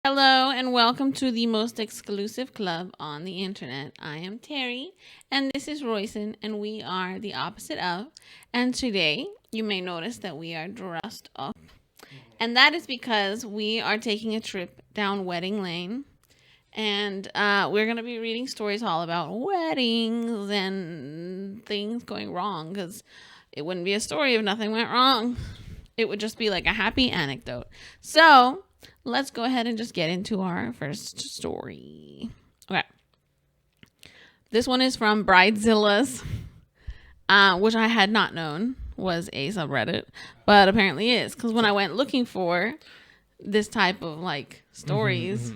Hello and welcome to the most exclusive club on the internet. I am Terry and this is Royson and we are the opposite of. And today you may notice that we are dressed up. And that is because we are taking a trip down wedding lane. And we're going to be reading stories all about weddings and things going wrong because it wouldn't be a story if nothing went wrong. It would just be like a happy anecdote. So let's go ahead and just get into our first story. Okay. This one is from Bridezilla's, which I had not known was a subreddit, but apparently is. Because when I went looking for this type of like stories,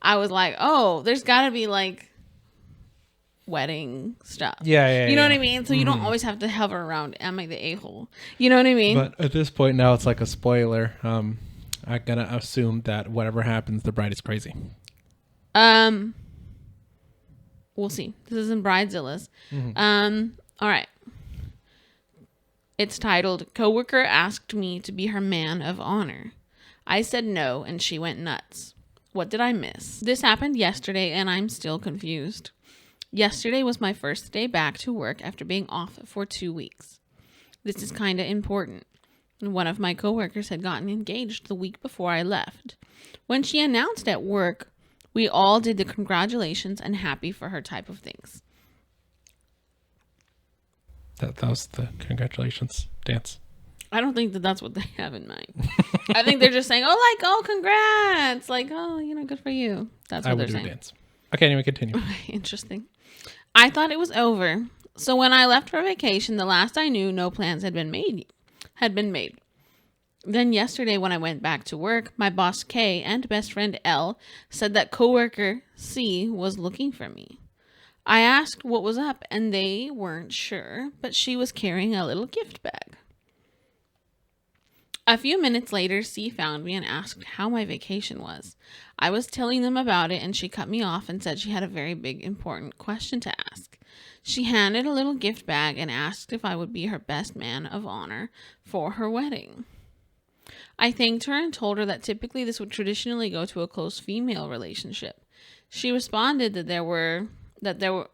I was like, oh, there's got to be like wedding stuff. Yeah. You know what I mean? So you don't always have to hover around, am I the a-hole? You know what I mean? But at this point now, it's like a spoiler. I'm gonna assume that whatever happens, the bride is crazy. We'll see. This is in Bridezilla's. All right. It's titled, Coworker asked me to be her man of honor. I said no, and she went nuts. What did I miss? This happened yesterday, and I'm still confused. Yesterday was my first day back to work after being off for 2 weeks. This is kind of important. One of my coworkers had gotten engaged the week before I left. When she announced at work, we all did the congratulations and happy for her type of things. That was the congratulations dance. I don't think that that's what they have in mind. I think they're just saying, oh, congrats. Like, oh, good for you. That's what they're saying. Dance. Okay, anyway, continue. Interesting. I thought it was over. So when I left for vacation, the last I knew, no plans had been made. Then yesterday when I went back to work, my boss K and best friend L said that coworker C was looking for me. I asked what was up and they weren't sure, but she was carrying a little gift bag. A few minutes later, C found me and asked how my vacation was. I was telling them about it and she cut me off and said she had a very big, important question to ask. She handed a little gift bag and asked if I would be her best man of honor for her wedding. I thanked her and told her that typically this would traditionally go to a close female relationship. She responded that there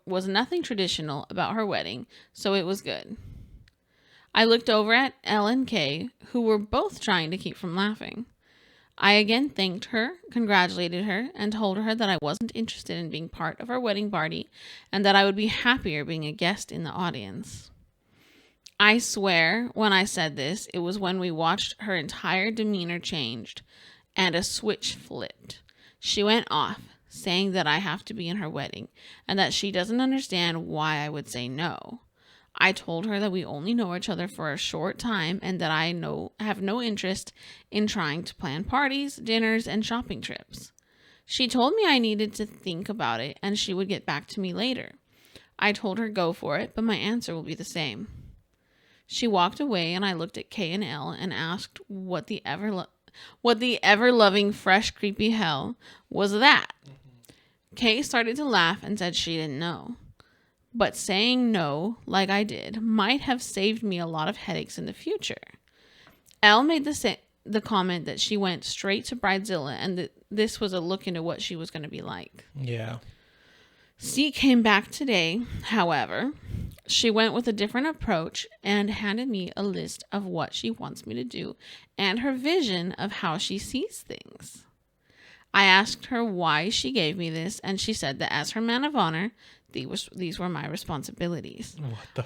was nothing traditional about her wedding, so it was good. I looked over at L and K, who were both trying to keep from laughing. I again thanked her, congratulated her, and told her that I wasn't interested in being part of her wedding party and that I would be happier being a guest in the audience. I swear, when I said this, it was when we watched her entire demeanor changed and a switch flipped. She went off, saying that I have to be in her wedding and that she doesn't understand why I would say no. I told her that we only know each other for a short time and that I have no interest in trying to plan parties, dinners, and shopping trips. She told me I needed to think about it and she would get back to me later. I told her go for it, but my answer will be the same. She walked away and I looked at K and L and asked what the ever-loving fresh creepy hell was that. Kay started to laugh and said she didn't know. But saying no, like I did, might have saved me a lot of headaches in the future. Elle made the comment that she went straight to Bridezilla and that this was a look into what she was going to be like. Yeah. C came back today, however. She went with a different approach and handed me a list of what she wants me to do and her vision of how she sees things. I asked her why she gave me this, and she said that as her man of honor, these were my responsibilities. What the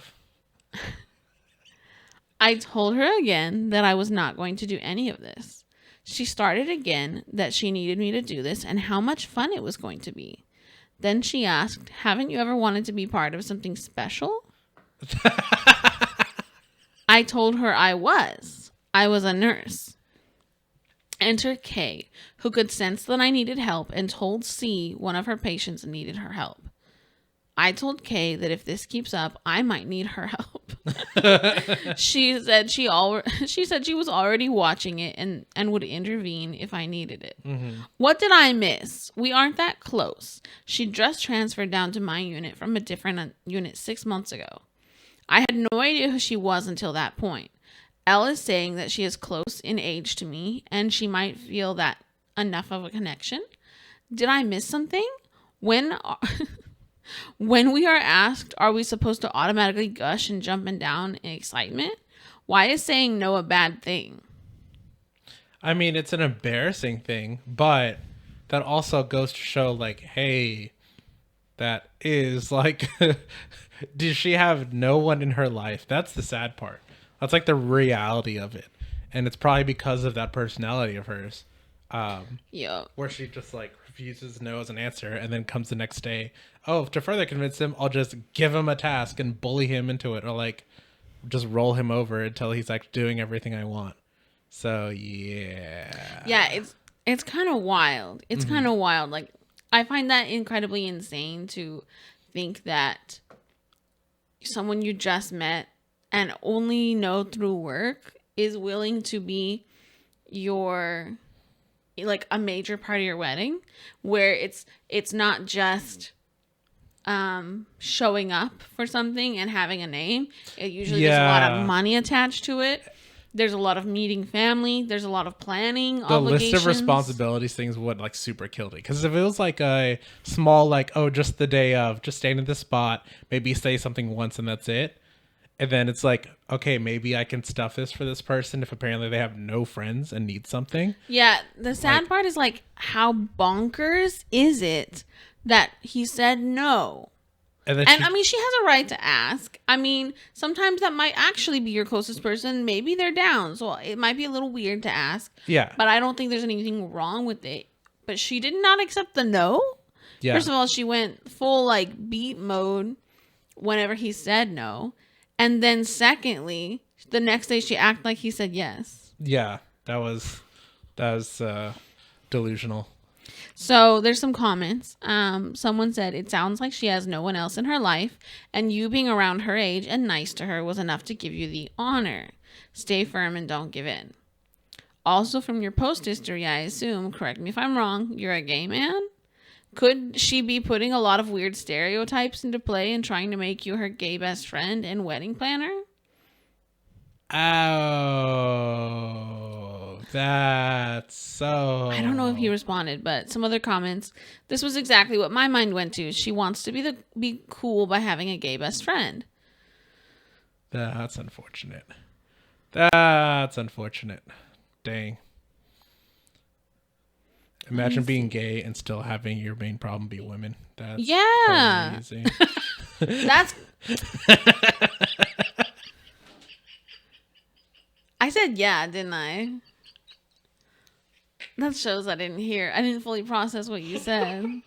I told her again that I was not going to do any of this. She started again that she needed me to do this and how much fun it was going to be. Then she asked, haven't you ever wanted to be part of something special? I told her I was. I was a nurse. Enter K, who could sense that I needed help and told C one of her patients needed her help. I told Kay that if this keeps up, I might need her help. She said she was already watching it and would intervene if I needed it. Mm-hmm. What did I miss? We aren't that close. She just transferred down to my unit from a different unit 6 months ago. I had no idea who she was until that point. Elle is saying that she is close in age to me and she might feel that enough of a connection? Did I miss something? When when we are asked, are we supposed to automatically gush and jumping down in excitement? Why is saying no a bad thing? I mean, it's an embarrassing thing, but that also goes to show, like, hey, that is like, does she have no one in her life? That's the sad part. That's like the reality of it. And it's probably because of that personality of hers. Yo. Where she just like refuses no as an answer and then comes the next day. Oh, to further convince him, I'll just give him a task and bully him into it, or like just roll him over until he's like doing everything I want. So yeah, it's kind of wild. It's kind of wild. Like, I find that incredibly insane to think that someone you just met and only know through work is willing to be your, like, a major part of your wedding, where it's not just showing up for something and having a name. It usually there's a lot of money attached to it. There's a lot of meeting family. There's a lot of planning the obligations. list of responsibilities things would like super kill me, because if it was like a small, like, oh, just the day of, just stand in this spot, maybe say something once and that's it, and then it's like, okay, maybe I can stuff this for this person if apparently they have no friends and need something. Yeah, the sad part is, like, how bonkers is it that he said no? And I mean, she has a right to ask. I mean, sometimes that might actually be your closest person. Maybe they're down. So it might be a little weird to ask. Yeah. But I don't think there's anything wrong with it. But she did not accept the no. Yeah. First of all, she went full, like, beat mode whenever he said no. And then secondly, the next day she acted like he said yes. Yeah. That was delusional. So there's some comments. Someone said, it sounds like she has no one else in her life, and you being around her age and nice to her was enough to give you the honor. Stay firm and don't give in. Also, from your post history, I assume, correct me if I'm wrong, you're a gay man? Could she be putting a lot of weird stereotypes into play and trying to make you her gay best friend and wedding planner? Oh, that's so... I don't know if he responded, but some other comments. This was exactly what my mind went to. She wants to be cool by having a gay best friend. That's unfortunate. That's unfortunate. Dang. Imagine being gay and still having your main problem be women. That's crazy. That's... I said yeah, didn't I? That shows I didn't fully process what you said.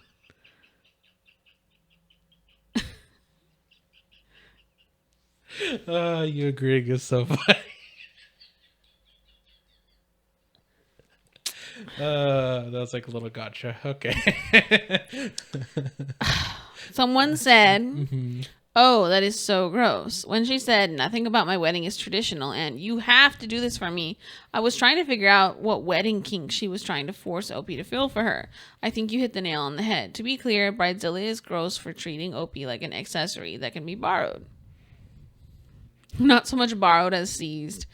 You agreeing is so funny. That was like a little gotcha. Okay. Someone said, oh, that is so gross. When she said, nothing about my wedding is traditional and you have to do this for me, I was trying to figure out what wedding kink she was trying to force Opie to feel for her. I think you hit the nail on the head. To be clear, Bridezilla is gross for treating Opie like an accessory that can be borrowed. Not so much borrowed as seized.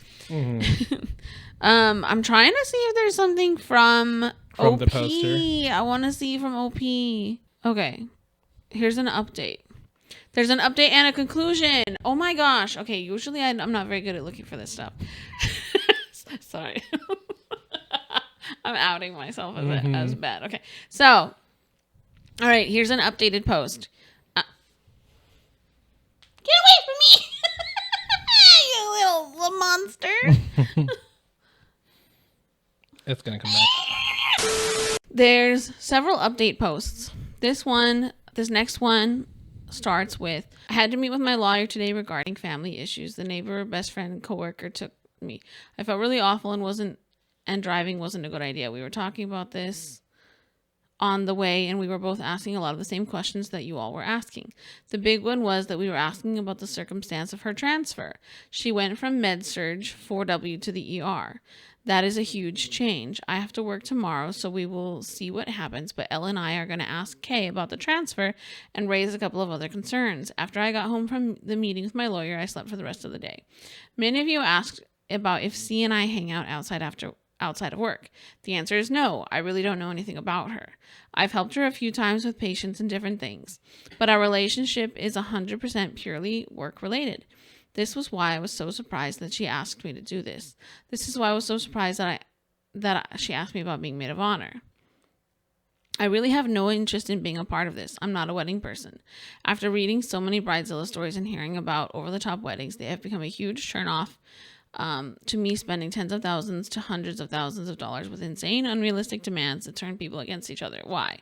I'm trying to see if there's something from OP. The poster. I want to see from OP. Okay. Here's an update. There's an update and a conclusion. Oh my gosh. Okay, usually I'm not very good at looking for this stuff. Sorry. I'm outing myself as bad. Okay. So, all right, here's an updated post. Get away from me! You little monster. It's going to come back. There's several update posts. This next one starts with, I had to meet with my lawyer today regarding family issues. The neighbor, best friend, and coworker took me. I felt really awful and driving wasn't a good idea. We were talking about this on the way, and we were both asking a lot of the same questions that you all were asking. The big one was that we were asking about the circumstance of her transfer. She went from med-surg 4W to the ER. That is a huge change. I have to work tomorrow, so we will see what happens, but Elle and I are going to ask Kay about the transfer and raise a couple of other concerns. After I got home from the meeting with my lawyer, I slept for the rest of the day. Many of you asked about if C and I hang out outside outside of work? The answer is no. I really don't know anything about her. I've helped her a few times with patients and different things, but our relationship is 100% purely work related. This was why I was so surprised that she asked me to do this. This is why I was so surprised that she asked me about being maid of honor. I really have no interest in being a part of this. I'm not a wedding person. After reading so many Bridezilla stories and hearing about over-the-top weddings, they have become a huge turn-off to me, spending tens of thousands to hundreds of thousands of dollars with insane, unrealistic demands that turn people against each other. Why?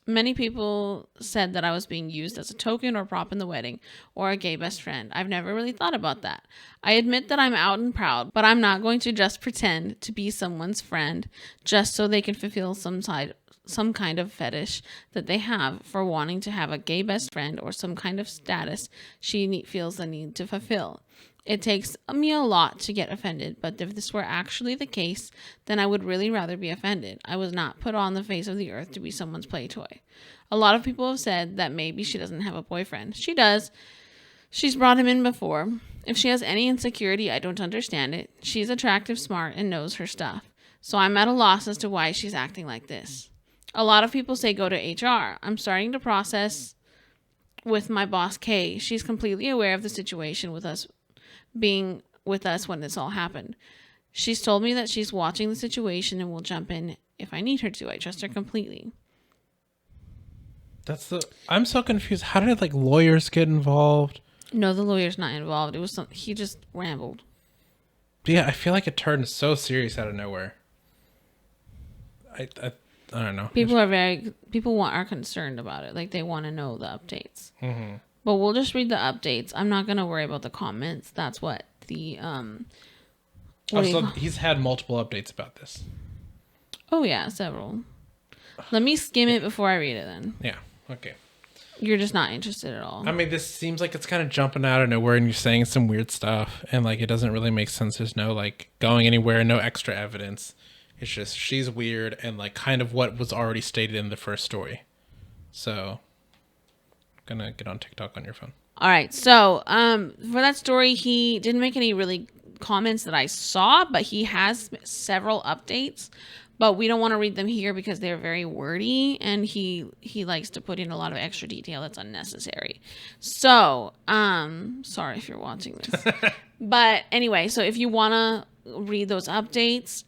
Many people said that I was being used as a token or prop in the wedding or a gay best friend. I've never really thought about that. I admit that I'm out and proud, but I'm not going to just pretend to be someone's friend just so they can fulfill some kind of fetish that they have for wanting to have a gay best friend or some kind of status she feels the need to fulfill. It takes me a lot to get offended, but if this were actually the case, then I would really rather be offended. I was not put on the face of the earth to be someone's play toy. A lot of people have said that maybe she doesn't have a boyfriend. She does. She's brought him in before. If she has any insecurity, I don't understand it. She's attractive, smart, and knows her stuff. So I'm at a loss as to why she's acting like this. A lot of people say go to HR. I'm starting to process with my boss, Kay. She's completely aware of the situation with us being with us when this all happened. She's told me that she's watching the situation and will jump in if I need her to. I trust her completely. I'm so confused. How did lawyers get involved? No, the lawyer's not involved. It was he just rambled. Yeah, I feel like it turned so serious out of nowhere. I don't know. People are concerned about it. They want to know the updates. Mm-hmm. But we'll just read the updates. I'm not going to worry about the comments. That's what the... he's had multiple updates about this. Oh, yeah, several. Let me skim it before I read it then. Yeah, okay. You're just not interested at all. I mean, this seems like it's kind of jumping out of nowhere and you're saying some weird stuff. And, it doesn't really make sense. There's no, going anywhere, no extra evidence. It's just she's weird and, kind of what was already stated in the first story. So... gonna get on TikTok on your phone. All right, so for that story, he didn't make any really comments that I saw, but he has several updates, but we don't want to read them here because they're very wordy and he likes to put in a lot of extra detail that's unnecessary. So sorry if you're watching this. But anyway, so if you want to read those updates,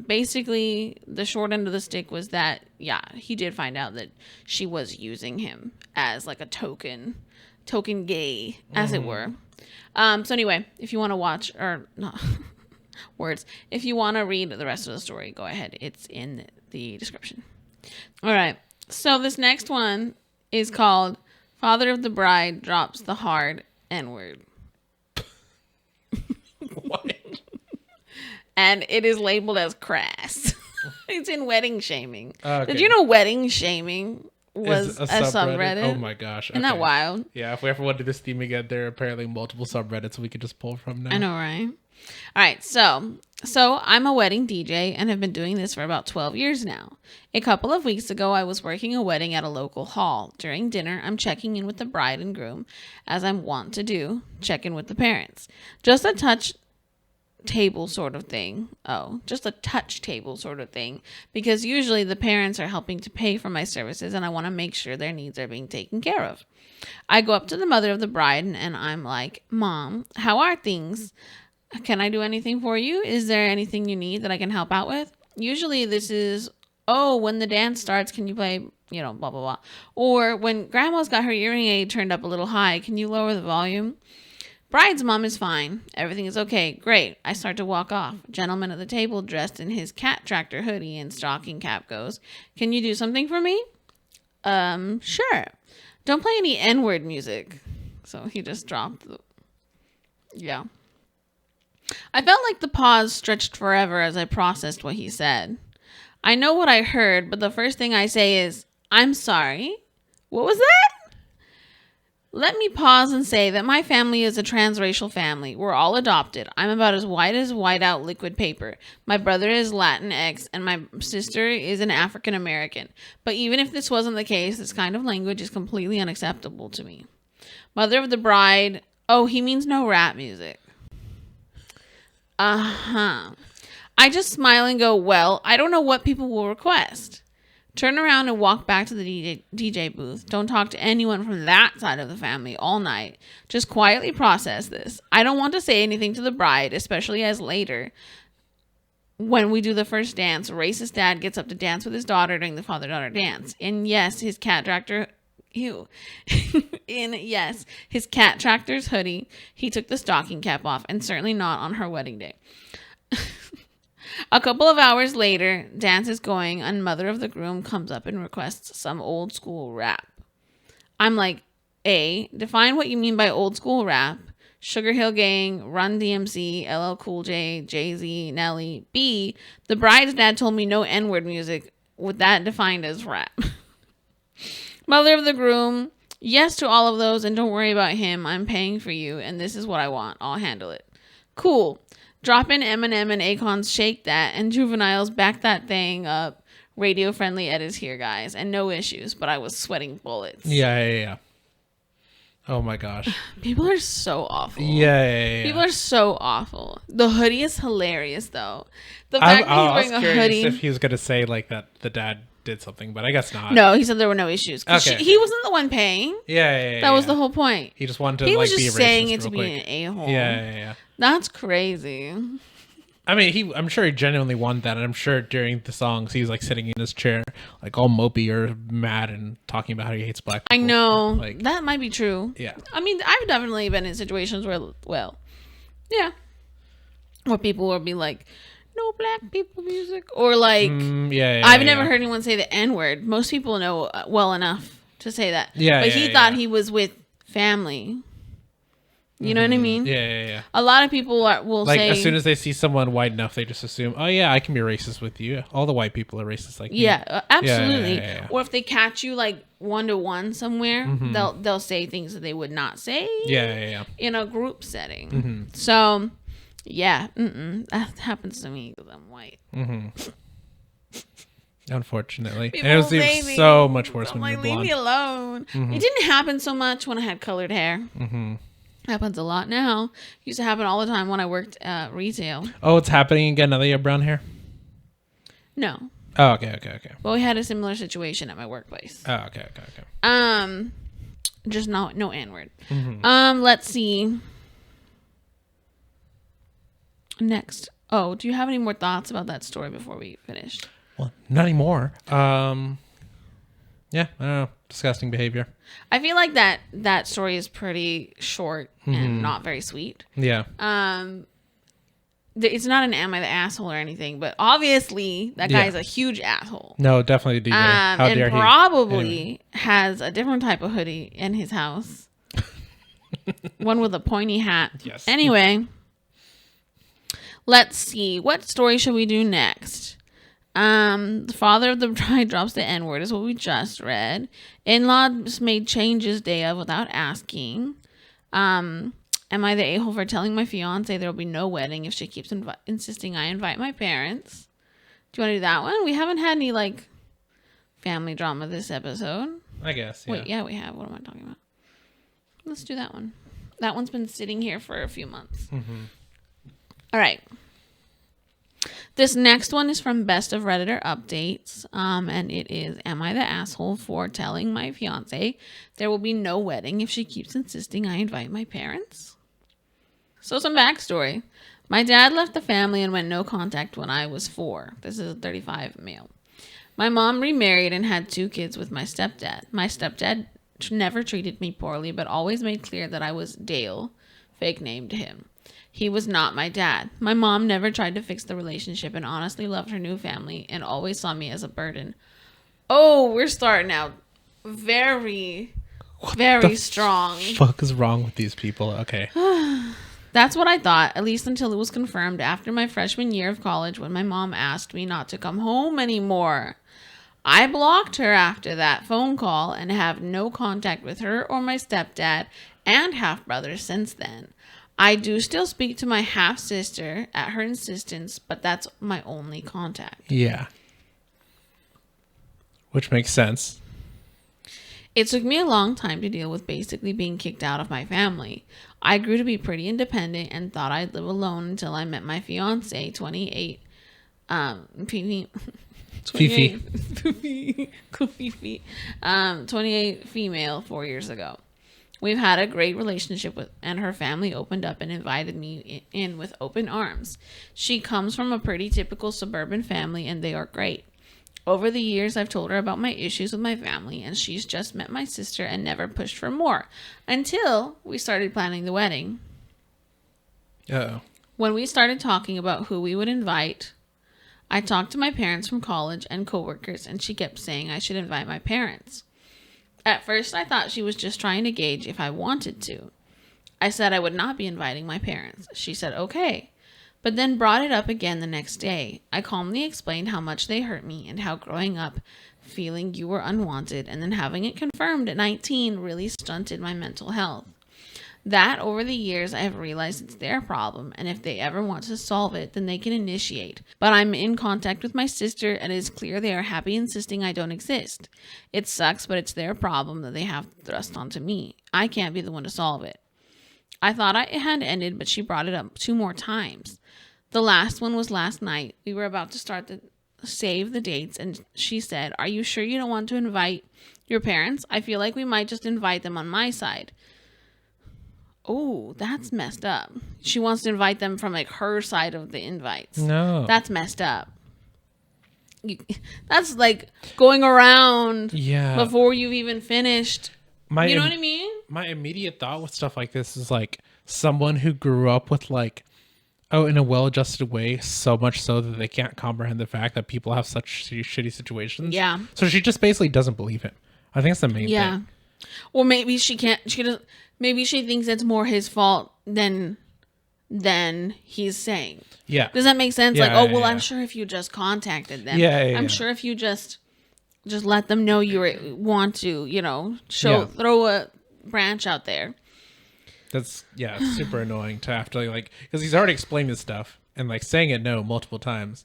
basically the short end of the stick was that he did find out that she was using him as a token gay, as it were. So anyway, if you want to watch or not words, if you want to read the rest of the story, go ahead, it's in the description. All right, so this next one is called Father of the Bride Drops the Hard N-Word. What? And it is labeled as crass. It's in wedding shaming. Okay. Did you know wedding shaming was a subreddit? Oh my gosh. Isn't that wild? Yeah, if we ever want to do this theme again, there are apparently multiple subreddits we could just pull from now. I know, right? All right, so I'm a wedding DJ and have been doing this for about 12 years now. A couple of weeks ago, I was working a wedding at a local hall. During dinner, I'm checking in with the bride and groom, as I'm wont to do, check in with the parents. Just a touch table sort of thing. Just a touch table sort of thing, because usually the parents are helping to pay for my services and I want to make sure their needs are being taken care of. I go up to the mother of the bride and I'm like, Mom, how are things? Can I do anything for you? Is there anything you need that I can help out with? Usually this is, when the dance starts, can you play, blah, blah, blah. Or when grandma's got her hearing aid turned up a little high, can you lower the volume? Bride's mom is fine. Everything is okay. Great. I start to walk off. Gentleman at the table dressed in his cat tractor hoodie and stocking cap goes, Can you do something for me? Sure. Don't play any N-word music. So he just dropped the... Yeah. I felt like the pause stretched forever as I processed what he said. I know what I heard, but the first thing I say is, I'm sorry. What was that? Let me pause and say that my family is a transracial family. We're all adopted. I'm about as white out liquid paper. My brother is Latinx and my sister is an African American. But even if this wasn't the case, this kind of language is completely unacceptable to me. Mother of the bride. Oh, he means no rap music. Uh-huh. I just smile and go, well, I don't know what people will request. Turn around and walk back to the DJ booth. Don't talk to anyone from that side of the family all night. Just quietly process this. I don't want to say anything to the bride, especially as later, when we do the first dance, racist dad gets up to dance with his daughter during the father-daughter dance. And yes, his cat tractor... Ew. Yes, his cat tractor's hoodie. He took the stocking cap off, and certainly not on her wedding day. A couple of hours later, dance is going, and mother of the groom comes up and requests some old school rap. I'm like, A, define what you mean by old school rap. Sugar Hill Gang, Run DMC, LL Cool J, Jay-Z, Nelly. B, the bride's dad told me no N-word music, with that defined as rap. Mother of the groom, yes to all of those, and don't worry about him. I'm paying for you, and this is what I want. I'll handle it. Cool. Drop in Eminem and Akon's Shake That, and Juvenile's Back That Thing Up. Radio-friendly edits here, guys, and no issues, but I was sweating bullets. Yeah. Oh, my gosh. People are so awful. Yeah. People are so awful. The hoodie is hilarious, though. The fact that he's wearing a hoodie. If he was going to say, like, that the dad did something, but I guess not. No, he said there were no issues. Okay. He wasn't the one paying. Yeah. That was the whole point. He just wanted to, he like, was just be racist saying it to real be quick. an a-hole. Yeah. That's crazy. I mean, I'm sure he genuinely wanted that, and I'm sure during the songs he was like sitting in his chair, like all mopey or mad, and talking about how he hates black people. I know. Like, that might be true. Yeah. I mean, I've definitely been in situations where, where people will be like, no black people music, or like, I've never heard anyone say the N-word. Most people know well enough to say that. But he thought he was with family. You know what I mean? Yeah. A lot of people will like, say... as soon as they see someone white enough, they just assume, oh, yeah, I can be racist with you. All the white people are racist like me. Yeah, absolutely. Yeah. Or if they catch you, like, one-to-one somewhere, they'll say things that they would not say in a group setting. So, yeah, that happens to me because I'm white. Unfortunately. People and it was say even so much worse I'm when like, you're blonde. leave me alone. It didn't happen so much when I had colored hair. Happens a lot now. Used to happen all the time when I worked retail. Oh, it's happening again now that you have brown hair? No. Oh, okay. But we had a similar situation at my workplace. Oh, okay. Just no N-word. Let's see. Next. Oh, do you have any more thoughts about that story before we finish? Well, not anymore. Yeah, I don't know. Disgusting behavior. I feel like that story is pretty short and not very sweet. Yeah. It's not an am I the asshole or anything, but obviously that guy is a huge asshole. No, definitely DJ. How dare he? And probably has a different type of hoodie in his house. One with a pointy hat. Yes. Anyway, let's see. What story should we do next? The father of the bride drops the N-word is what we just read. In-laws made changes day of without asking. Am I the a-hole for telling my fiance there will be no wedding if she keeps insisting I invite my parents? Do you want to do that one? We haven't had any like family drama this episode. I guess. Yeah. Wait, yeah, we have. What am I talking about? Let's do that one. That one's been sitting here for a few months. All right. This next one is from Best of Redditor Updates, and it is, am I the asshole for telling my fiance there will be no wedding if she keeps insisting I invite my parents? So some backstory. My dad left the family and went no contact when I was 4. This is a 35 male. My mom remarried and had 2 kids with my stepdad. My stepdad never treated me poorly, but always made clear that I was Dale, fake named him. He was not my dad. My mom never tried to fix the relationship and honestly loved her new family and always saw me as a burden. Oh, we're starting out very strong. What the fuck is wrong with these people? Okay. That's what I thought, at least until it was confirmed after my freshman year of college when my mom asked me not to come home anymore. I blocked her after that phone call and have no contact with her or my stepdad and half-brother since then. I do still speak to my half-sister at her insistence, but that's my only contact. Yeah. Which makes sense. It took me a long time to deal with basically being kicked out of my family. I grew to be pretty independent and thought I'd live alone until I met my fiancé, 28, Fifi. Fifi. 28 female 4 years ago. We've had a great relationship with, and her family opened up and invited me in with open arms. She comes from a pretty typical suburban family and they are great. Over the years, I've told her about my issues with my family, and she's just met my sister and never pushed for more until we started planning the wedding. Uh-oh. When we started talking about who we would invite, I talked to my parents from college and coworkers, and she kept saying I should invite my parents. At first, I thought she was just trying to gauge if I wanted to. I said I would not be inviting my parents. She said okay, but then brought it up again the next day. I calmly explained how much they hurt me and how growing up feeling you were unwanted and then having it confirmed at 19 really stunted my mental health. That over the years I have realized it's their problem, and if they ever want to solve it, then they can initiate. But I'm in contact with my sister, and it is clear they are happy insisting I don't exist. It sucks, but it's their problem that they have thrust onto me. I can't be the one to solve it. I thought it had ended, but she brought it up 2 more times. The last one was last night. We were about to start to save the dates, and she said, "Are you sure you don't want to invite your parents? I feel like we might just invite them on my side." Oh, that's messed up. She wants to invite them from like her side of the invites. No. That's messed up. That's like going around before you've even finished. You know what I mean? My immediate thought with stuff like this is like someone who grew up with like, in a well-adjusted way, so much so that they can't comprehend the fact that people have such shitty situations. Yeah. So she just basically doesn't believe him. I think that's the main thing. Or maybe she can't. Maybe she thinks it's more his fault than he's saying. Yeah. Does that make sense? I'm sure if you just contacted them. I'm sure if you just let them know you want to, throw a branch out there. That's super annoying to have to like, because he's already explained this stuff and like saying it no multiple times.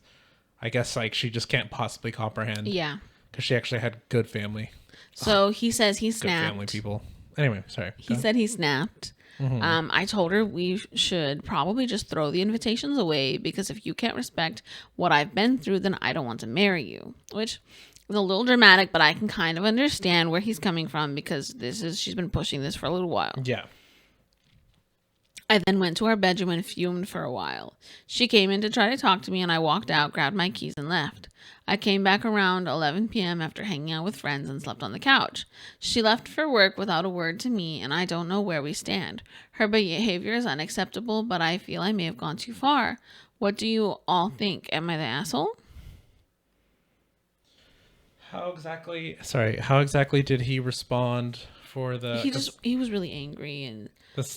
I guess like she just can't possibly comprehend. Yeah. Because she actually had good family. So he says he snapped. Good family people. Anyway, sorry. He said he snapped. Mm-hmm. I told her we should probably just throw the invitations away because if you can't respect what I've been through, then I don't want to marry you. Which is a little dramatic, but I can kind of understand where he's coming from because she's been pushing this for a little while. Yeah. I then went to our bedroom and fumed for a while. She came in to try to talk to me and I walked out, grabbed my keys and left. I came back around 11 p.m. after hanging out with friends and slept on the couch. She left for work without a word to me and I don't know where we stand. Her behavior is unacceptable, but I feel I may have gone too far. What do you all think? Am I the asshole? How exactly did he respond for the... He was really angry and...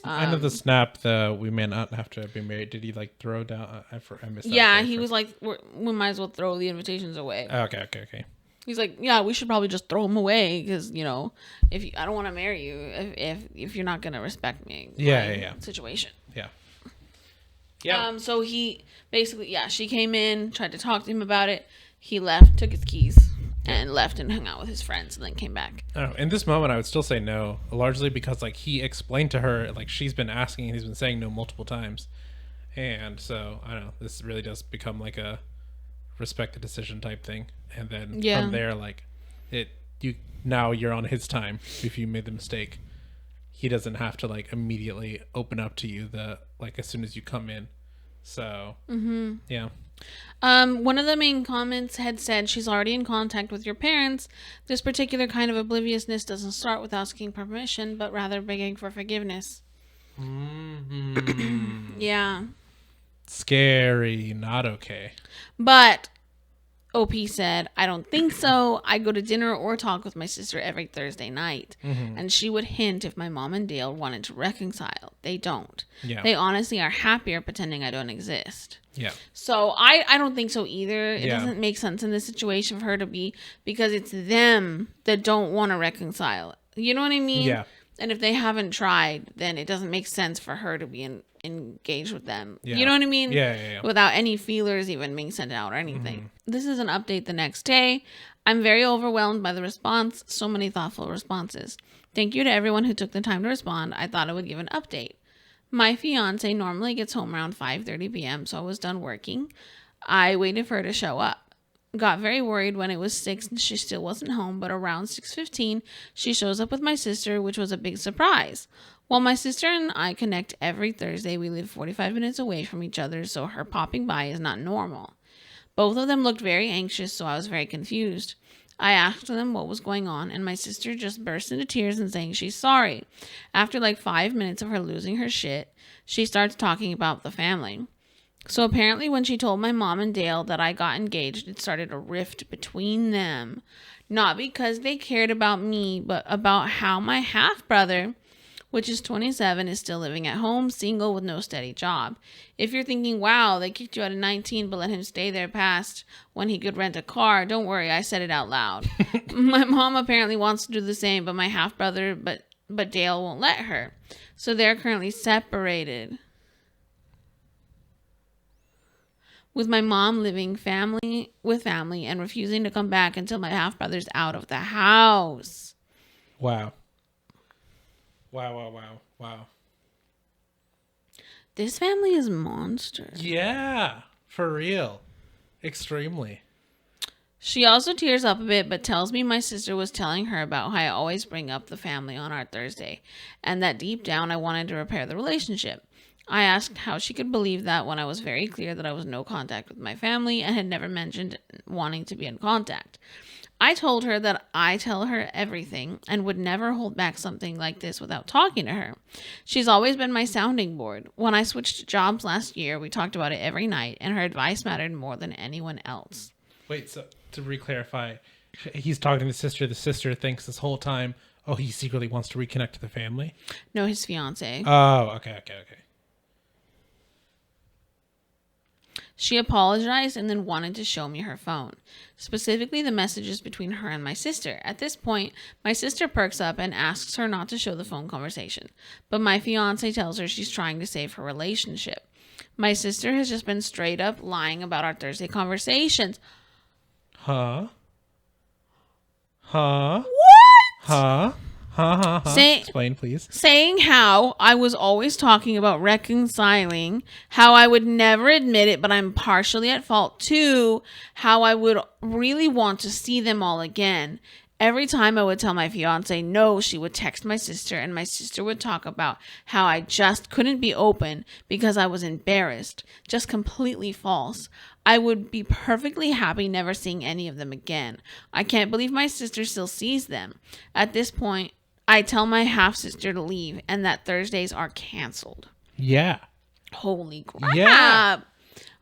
I know the snap, we may not have to be married. Did he like throw down? I missed that. Yeah, he was like, we might as well throw the invitations away. Okay. He's like, yeah, we should probably just throw them away because I don't want to marry you if you're not gonna respect me. Yeah. Situation. Yeah. So he basically, she came in, tried to talk to him about it. He left, took his keys. And left and hung out with his friends and then came back. In this moment, I would still say no, largely because like he explained to her, like she's been asking and he's been saying no multiple times. And so, I don't know, this really does become like a respect the decision type thing. And then from there, like you're on his time if you made the mistake. He doesn't have to like immediately open up to you as soon as you come in. So, yeah. One of the main comments had said she's already in contact with your parents. This particular kind of obliviousness doesn't start with asking permission, but rather begging for forgiveness. Mm-hmm. Yeah. Scary, not okay. But OP said, I don't think so. I go to dinner or talk with my sister every Thursday night. Mm-hmm. And she would hint if my mom and Dale wanted to reconcile. They don't. Yeah. They honestly are happier pretending I don't exist. Yeah. So I don't think so either. It doesn't make sense in this situation for her to be, because it's them that don't want to reconcile. You know what I mean? Yeah. And if they haven't tried, then it doesn't make sense for her to be engaged with them. Yeah. You know what I mean? Yeah. Without any feelers even being sent out or anything. Mm-hmm. This is an update the next day. I'm very overwhelmed by the response. So many thoughtful responses. Thank you to everyone who took the time to respond. I thought I would give an update. My fiance normally gets home around 5:30 p.m., so I was done working. I waited for her to show up. Got very worried when it was 6 and she still wasn't home, but around 6:15, she shows up with my sister, which was a big surprise. While my sister and I connect every Thursday, we live 45 minutes away from each other, so her popping by is not normal. Both of them looked very anxious, so I was very confused. I asked them what was going on, and my sister just burst into tears and saying she's sorry. After like 5 minutes of her losing her shit, she starts talking about the family. So apparently when she told my mom and Dale that I got engaged, it started a rift between them. Not because they cared about me, but about how my half-brother, which is 27, is still living at home, single with no steady job. If you're thinking, wow, they kicked you out at 19 but let him stay there past when he could rent a car, don't worry, I said it out loud. My mom apparently wants to do the same, but my half-brother, but Dale won't let her. So they're currently separated, with my mom living family and refusing to come back until my half-brother's out of the house. Wow. Wow. This family is monsters. Yeah, for real. Extremely. She also tears up a bit, but tells me my sister was telling her about how I always bring up the family on our Thursday, and that deep down I wanted to repair the relationship. I asked how she could believe that when I was very clear that I was no contact with my family and had never mentioned wanting to be in contact. I told her that I tell her everything and would never hold back something like this without talking to her. She's always been my sounding board. When I switched jobs last year, we talked about it every night, and her advice mattered more than anyone else. Wait, so to re-clarify, he's talking to the sister. The sister thinks this whole time, oh, he secretly wants to reconnect to the family? No, his fiance. Oh, okay. She apologized and then wanted to show me her phone, specifically the messages between her and my sister. At this point, my sister perks up and asks her not to show the phone conversation, but my fiance tells her she's trying to save her relationship. My sister has just been straight up lying about our Thursday conversations. Huh? What? Huh? Explain, please. Saying how I was always talking about reconciling, how I would never admit it, but I'm partially at fault too, how I would really want to see them all again. Every time I would tell my fiance no, she would text my sister, and my sister would talk about how I just couldn't be open because I was embarrassed. Just completely false. I would be perfectly happy never seeing any of them again. I can't believe my sister still sees them. At this point, I tell my half-sister to leave and that Thursdays are canceled. Yeah. Holy crap. Yeah.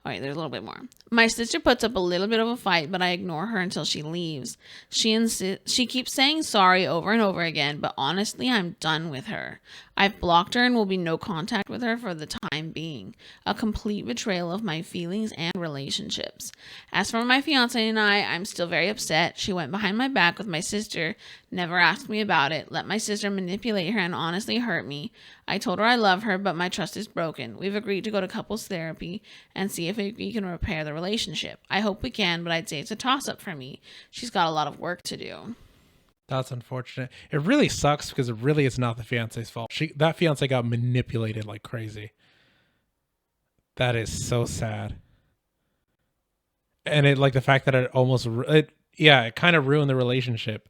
All right, there's a little bit more. My sister puts up a little bit of a fight, but I ignore her until she leaves. She keeps saying sorry over and over again, but honestly, I'm done with her. I've blocked her and will be no contact with her for the time being. A complete betrayal of my feelings and relationships. As for my fiance and I'm still very upset. She went behind my back with my sister, never asked me about it, let my sister manipulate her and honestly hurt me. I told her I love her, but my trust is broken. We've agreed to go to couples therapy and see if we can repair the relationship. I hope we can, but I'd say it's a toss-up for me. She's got a lot of work to do. That's unfortunate. It really sucks because it really is not the fiance's fault. That fiance got manipulated like crazy. That is so sad. And it like the fact that it kind of ruined the relationship.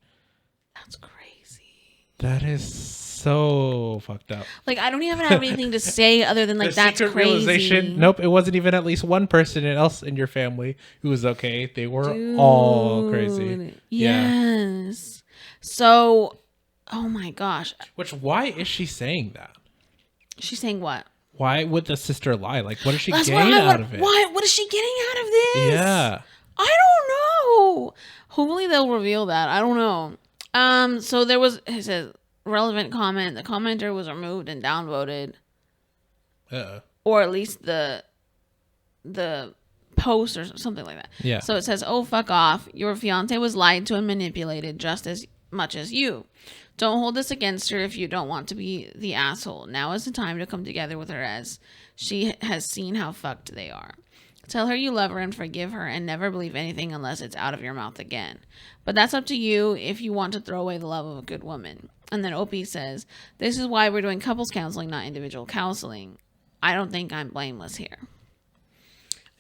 That's crazy. That is so fucked up. Like, I don't even have anything to say other than like that's crazy. Realization, nope, it wasn't even at least one person else in your family who was okay. They were all crazy. Yes. Yeah. So, oh my gosh. Why is she saying that? She's saying what? Why would the sister lie? Like, what is she getting out of it? What is she getting out of this? Yeah. I don't know. Hopefully they'll reveal that. I don't know. So there was, it says, relevant comment. The commenter was removed and downvoted. Or at least the post or something like that. Yeah. So it says, oh, fuck off. Your fiance was lied to and manipulated just as much as you. Don't hold this against her if you don't want to be the asshole. Now is the time to come together with her as she has seen how fucked they are. Tell her you love her and forgive her and never believe anything unless it's out of your mouth again. But that's up to you if you want to throw away the love of a good woman. And then OP says, this is why we're doing couples counseling, not individual counseling. I don't think I'm blameless here.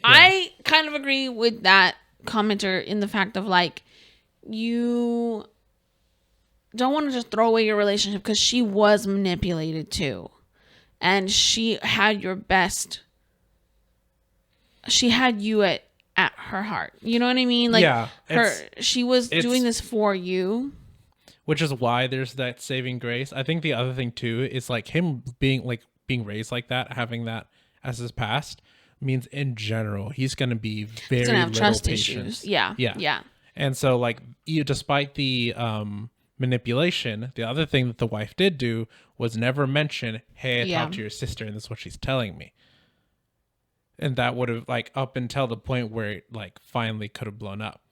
I kind of agree with that commenter in the fact of like, you don't want to just throw away your relationship because she was manipulated too. And she had your best. She had you at her heart. You know what I mean? Like, she was doing this for you. Which is why there's that saving grace. I think the other thing too is like him being raised like that, having that as his past means in general he's going to be very little trust patience. issues. Yeah. And so like despite the manipulation, the other thing that the wife did do was never mention, hey, I talked to your sister and this is what she's telling me. And that would have like up until the point where it like finally could have blown up,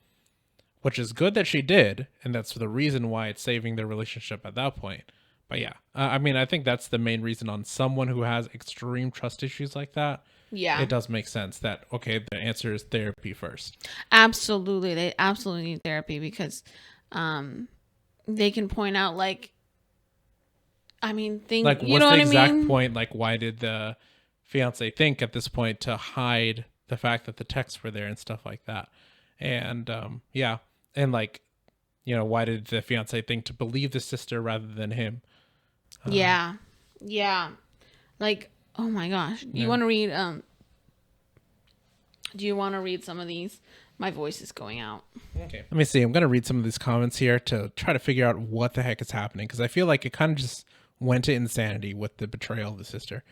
which is good that she did. And that's the reason why it's saving their relationship at that point. But yeah, I mean, I think that's the main reason on someone who has extreme trust issues like that. Yeah, it does make sense that, okay, the answer is therapy first. Absolutely. They absolutely need therapy because they can point out like, I mean, things like what's the exact point? Like, why did the fiance think at this point to hide the fact that the texts were there and stuff like that? And and like, why did the fiance think to believe the sister rather than him? Yeah. Like, oh my gosh. Do you want to read some of these? My voice is going out. Okay. Let me see. I'm going to read some of these comments here to try to figure out what the heck is happening, because I feel like it kind of just went to insanity with the betrayal of the sister.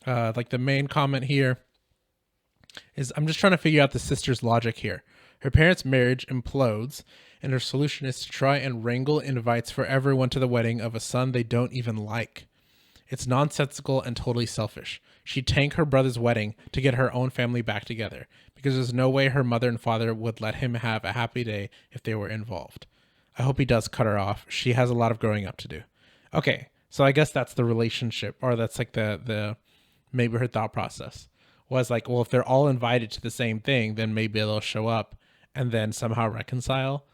Like the main comment here is, I'm just trying to figure out the sister's logic here. Her parents' marriage implodes, and her solution is to try and wrangle invites for everyone to the wedding of a son they don't even like. It's nonsensical and totally selfish. She'd tank her brother's wedding to get her own family back together, because there's no way her mother and father would let him have a happy day if they were involved. I hope he does cut her off. She has a lot of growing up to do. Okay, so I guess that's the relationship, or that's like the maybe her thought process was like, well, if they're all invited to the same thing, then maybe they'll show up and then somehow reconcile,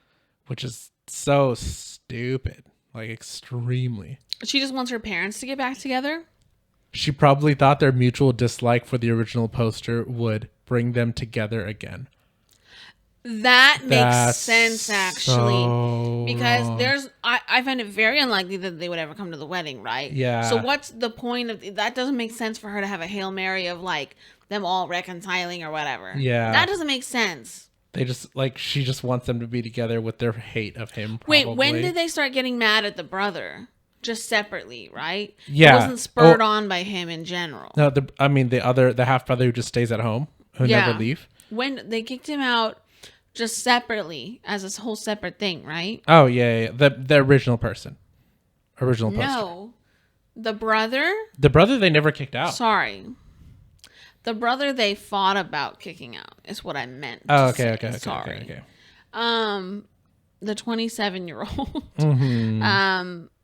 which is so stupid, like extremely. She just wants her parents to get back together. She probably thought their mutual dislike for the original poster would bring them together again. That makes sense, actually, because I find it very unlikely that they would ever come to the wedding, right? Yeah. So what's the point of that? Doesn't make sense for her to have a Hail Mary of like them all reconciling or whatever. Yeah. That doesn't make sense. They just like, she just wants them to be together with their hate of him. Probably. Wait, when did they start getting mad at the brother? Just separately, right? Yeah. It wasn't spurred on by him in general. No, the half brother who just stays at home, who never leave. When they kicked him out just separately as a whole separate thing, right? Oh, yeah. The original person. Original poster. No. The brother? The brother they never kicked out. Sorry. The brother they fought about kicking out is what I meant. Oh, okay. Sorry. The 27-year-old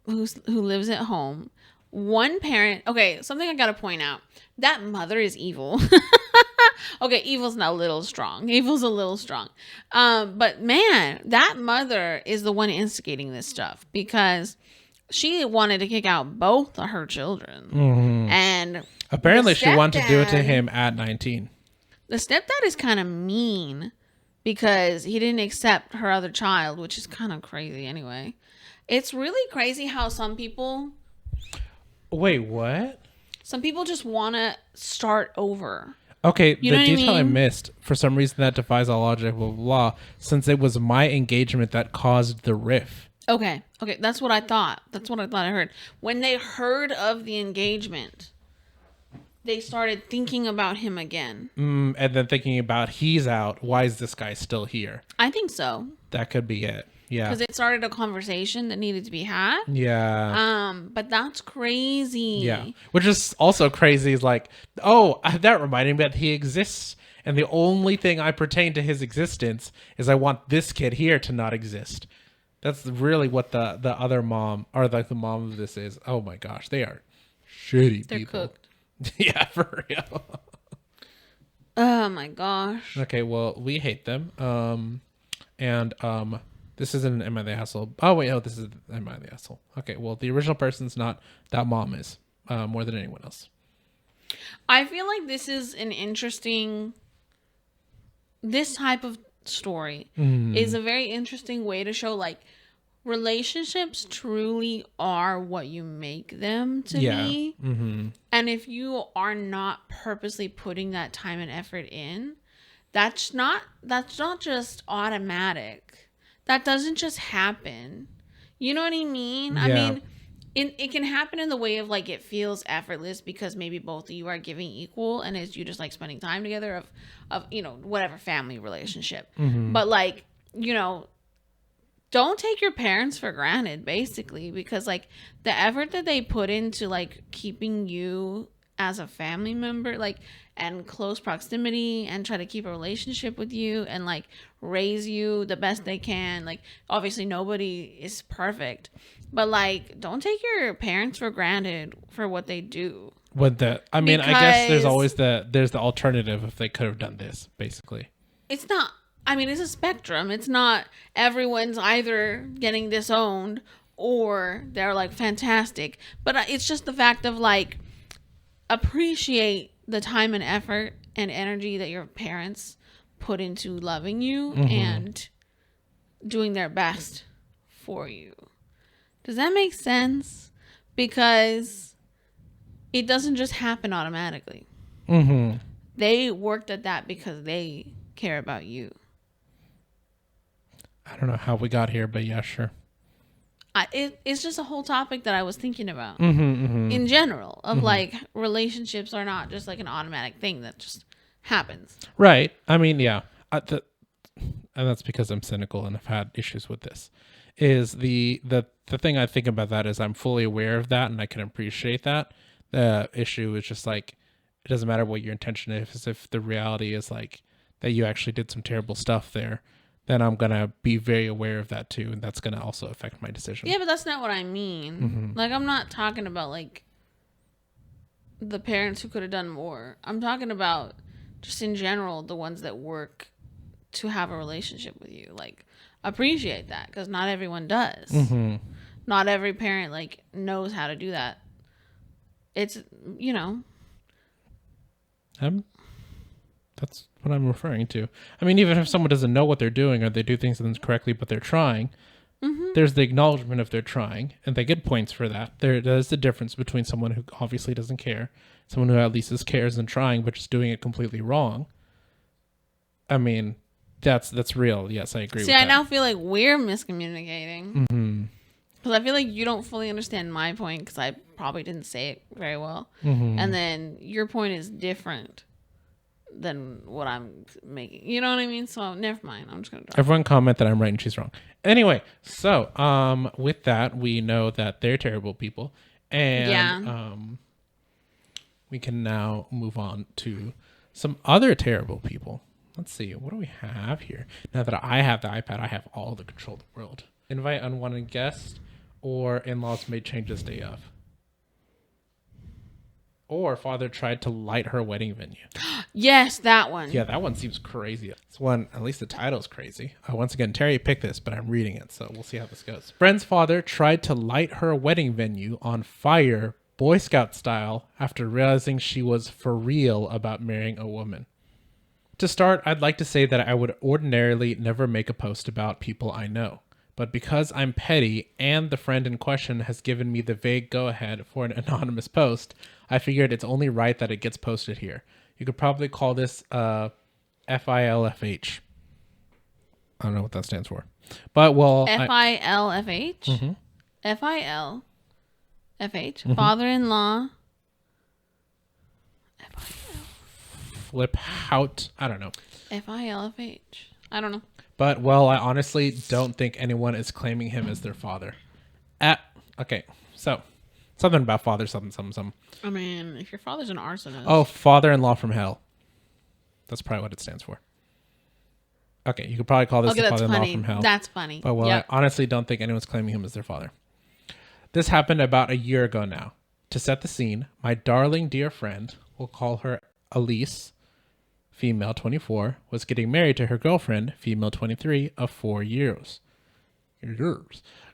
who lives at home. One parent. Okay, something I gotta point out. That mother is evil. Okay, evil's not a little strong. Evil's a little strong. But man, that mother is the one instigating this stuff because she wanted to kick out both of her children. Mm-hmm. And apparently she wanted to do it to him at 19. The stepdad is kind of mean because he didn't accept her other child, which is kind of crazy anyway. It's really crazy how some people... Wait, what? Some people just want to start over. Okay, the detail I missed, for some reason that defies all logic, blah, blah, blah, since it was my engagement that caused the riff. Okay, that's what I thought. I heard. When they heard of the engagement, they started thinking about him again. And then thinking about, he's out, why is this guy still here? I think so. That could be it. Yeah. Because it started a conversation that needed to be had. Yeah. But that's crazy. Yeah. Which is also crazy is like, oh, that reminded me that he exists. And the only thing I pertain to his existence is I want this kid here to not exist. That's really what the other mom, or like the mom of this is. Oh my gosh. They are shitty They're people. cooked. Yeah, for real. Oh my gosh. Okay, well, we hate them. This isn't an Am I the Asshole. Oh, wait, no, this is Am I the Asshole. Okay, well, the original person's not. That mom is, more than anyone else. I feel like this is an interesting this type of story is a very interesting way to show like relationships truly are what you make them to be. And if you are not purposely putting that time and effort in, that's not just automatic. That doesn't just happen. You know what I mean? I Yeah. mean, it can happen in the way of like it feels effortless because maybe both of you are giving equal and it's you just like spending time together of whatever family relationship. But like, don't take your parents for granted basically, because like the effort that they put into like keeping you as a family member like and close proximity and try to keep a relationship with you and like raise you the best they can, like obviously nobody is perfect, but like don't take your parents for granted for what they do. With the, I mean, I guess there's Because always there's the alternative if they could have done this, basically. it's not, I mean, it's a spectrum. It's not everyone's either getting disowned or they're like fantastic, but it's just the fact of like appreciate the time and effort and energy that your parents put into loving you and doing their best for you. Does that make sense? Because it doesn't just happen automatically. They worked at that because they care about you. I don't know how we got here, but yeah, sure. It's just a whole topic that I was thinking about in general of like relationships are not just like an automatic thing that just happens. Right. I mean, yeah. And that's because I'm cynical and I've had issues with this. Is the thing I think about that is I'm fully aware of that and I can appreciate that. The issue is just like it doesn't matter what your intention is. If the reality is like that you actually did some terrible stuff there, then I'm gonna be very aware of that too, and that's gonna also affect my decision. Yeah, but that's not what I mean. Like I'm not talking about like the parents who could have done more. I'm talking about just in general the ones that work to have a relationship with you. Like appreciate that because not everyone does. Not every parent like knows how to do that. It's That's what I'm referring to. I mean, even if someone doesn't know what they're doing or they do things incorrectly, but they're trying, there's the acknowledgement of they're trying, and they get points for that. There's the difference between someone who obviously doesn't care, someone who at least cares and trying, but just doing it completely wrong. I mean, that's real. Yes, I agree with that. See, I now feel like we're miscommunicating. Because I feel like you don't fully understand my point because I probably didn't say it very well. And then your point is different than what I'm making. You know what I mean? So never mind. I'm just going to drop Everyone comment that I'm right and she's wrong. Anyway, so with that, we know that they're terrible people. And we can now move on to some other terrible people. Let's see. What do we have here? Now that I have the iPad, I have all the control of the world. Invite unwanted guests or in-laws made changes day of. Or father tried to light her wedding venue. Yes, that one. Yeah, that one seems crazy. This one, at least the title's crazy. Once again, Terry picked this, but I'm reading it, so we'll see how this goes. Friend's father tried to light her wedding venue on fire, Boy Scout style, after realizing she was for real about marrying a woman. To start, I'd like to say that I would ordinarily never make a post about people I know. But because I'm petty and the friend in question has given me the vague go-ahead for an anonymous post, I figured it's only right that it gets posted here. You could probably call this FILFH. I don't know what that stands for. But, well... FILFH? FILFH? Father-in-law? Flip out. I don't know. FILFH. I don't know. But, well, I honestly don't think anyone is claiming him as their father. Okay, so... Something about father, something. I mean, if your father's an arsonist. Oh, father-in-law from hell. That's probably what it stands for. Okay, you could probably call this the father-in-law from hell. That's funny. But, well, I honestly don't think anyone's claiming him as their father. This happened about a year ago now. To set the scene, my darling dear friend, we'll call her Elise, female 24, was getting married to her girlfriend, female 23, of 4 years.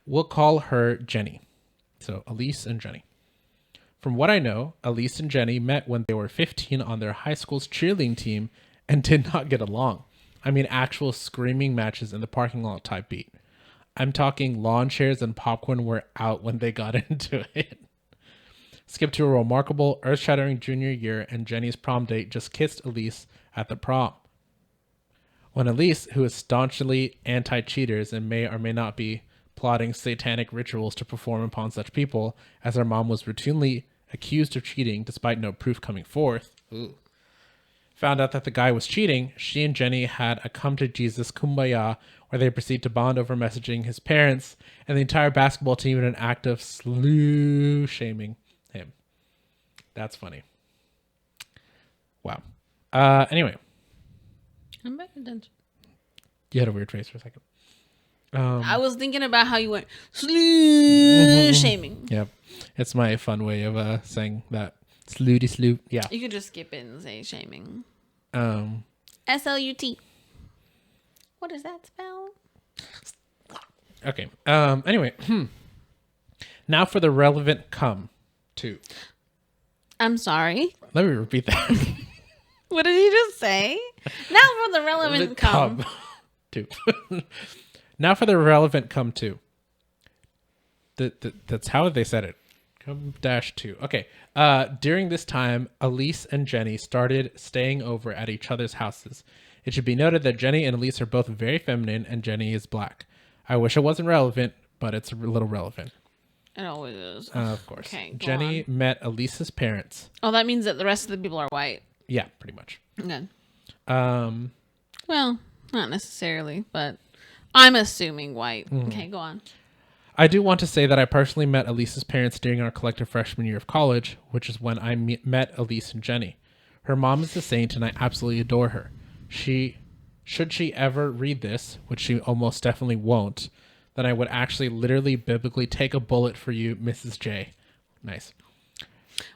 We'll call her Jenny. So Elise and Jenny. From what I know, Elise and Jenny met when they were 15 on their high school's cheerleading team and did not get along. I mean actual screaming matches in the parking lot type beat. I'm talking lawn chairs and popcorn were out when they got into it. Skip to a remarkable, earth-shattering junior year, and Jenny's prom date just kissed Elise at the prom. When Elise, who is staunchly anti-cheaters and may or may not be plotting satanic rituals to perform upon such people, as her mom was routinely accused of cheating despite no proof coming forth, found out that the guy was cheating, she and Jenny had a come-to-Jesus kumbaya where they proceed to bond over messaging his parents and the entire basketball team in an act of slew-shaming him. That's funny. Wow. Anyway. I'm back attention. You had a weird face for a second. I was thinking about how you went shaming. Yep. It's my fun way of saying that. Slooty sloot. Yeah. You could just skip it and say shaming. SLUT. What does that spell? Okay. Anyway. Now for the relevant come to. I'm sorry. Let me repeat that. What did he just say? Now for the relevant come to. Now for the relevant come to. That's how they said it. Come -2. Okay. During this time, Elise and Jenny started staying over at each other's houses. It should be noted that Jenny and Elise are both very feminine and Jenny is black. I wish it wasn't relevant, but it's a little relevant. It always is. Of course. Okay, Jenny met Elise's parents. Oh, that means that the rest of the people are white. Yeah, pretty much. Okay. Well, not necessarily, but I'm assuming white. Okay, go on. I do want to say that I personally met Elise's parents during our collective freshman year of college, which is when I met Elise and Jenny. Her mom is a saint, and I absolutely adore her. Should she ever read this, which she almost definitely won't, then I would actually literally biblically take a bullet for you, Mrs. J. Nice.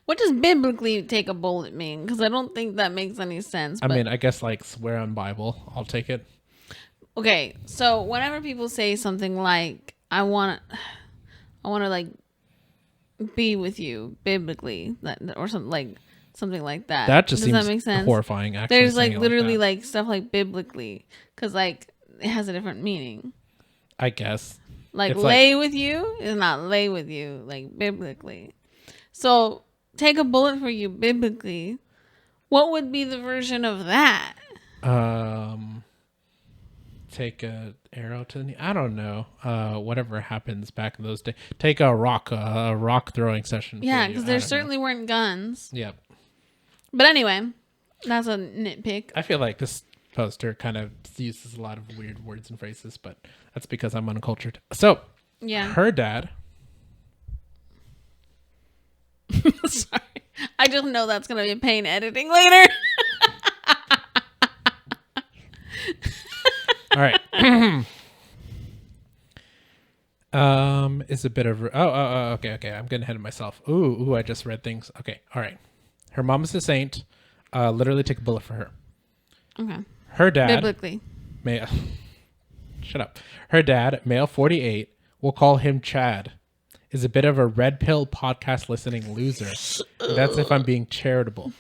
What does biblically take a bullet mean? Because I don't think that makes any sense. I mean, I guess like swear on Bible. I'll take it. Okay, so whenever people say something like, I want to like be with you biblically, or something like that. That just Does seems that make sense? horrifying. Actually, there's like literally like stuff like biblically, because like it has a different meaning. I guess like it's lay with you is not lay with you like biblically. So take a bullet for you biblically. What would be the version of that? Take a arrow to the knee. I don't know. Whatever happens back in those days. Take a rock throwing session. Yeah, because there certainly weren't guns. Yep. But anyway, that's a nitpick. I feel like this poster kind of uses a lot of weird words and phrases, but that's because I'm uncultured. So, yeah, her dad. Sorry, I just know that's gonna be a pain editing later. All right. Is a bit of okay. I'm getting ahead of myself. Ooh, I just read things. Okay, all right. Her mom is a saint. Literally take a bullet for her. Okay. Her dad biblically. Shut up. Her dad, male 48, we'll call him Chad, is a bit of a red pill podcast listening loser. That's if I'm being charitable.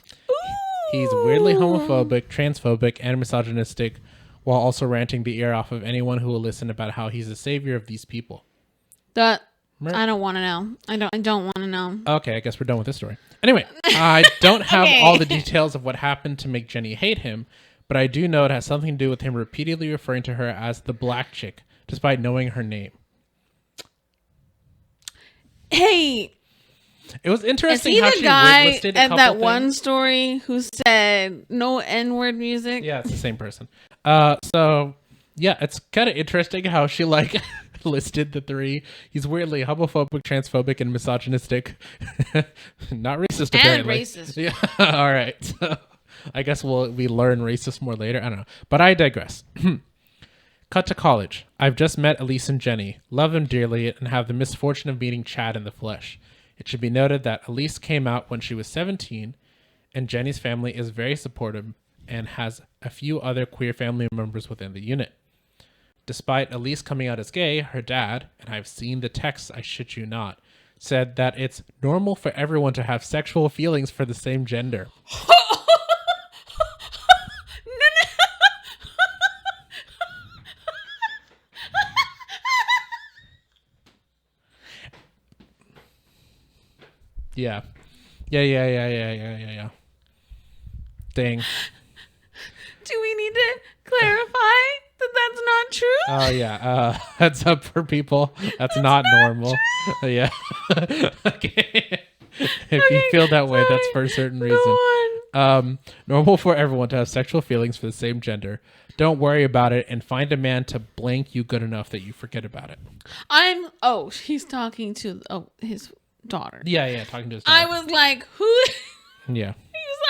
He's weirdly homophobic, transphobic, and misogynistic, while also ranting the ear off of anyone who will listen about how he's the savior of these people. I don't want to know. I don't want to know. Okay, I guess we're done with this story. Anyway, I don't have all the details of what happened to make Jenny hate him, but I do know it has something to do with him repeatedly referring to her as the black chick, despite knowing her name. Hey, it was interesting is he how the she guy listed a at couple that things. one story who said no N-word music? Yeah, it's the same person. So yeah, it's kind of interesting how she like listed the three. He's weirdly homophobic, transphobic, and misogynistic. Not racist, apparently. And racist. Yeah. All right. So I guess we learn racist more later. I don't know. But I digress. Cut to college. I've just met Elise and Jenny. Love them dearly and have the misfortune of meeting Chad in the flesh. It should be noted that Elise came out when she was 17, and Jenny's family is very supportive and has a few other queer family members within the unit. Despite Elise coming out as gay, her dad, and I've seen the texts, I shit you not, said that it's normal for everyone to have sexual feelings for the same gender. Yeah. Yeah. Dang. Do we need to clarify that that's not true? Oh yeah. Heads up for people. That's not normal. Yeah. Okay. If you feel that way, that's for a certain Go reason. on. Normal for everyone to have sexual feelings for the same gender. Don't worry about it and find a man to blank you good enough that you forget about it. He's talking to his daughter. Yeah, talking to his I daughter. was like, who? Yeah.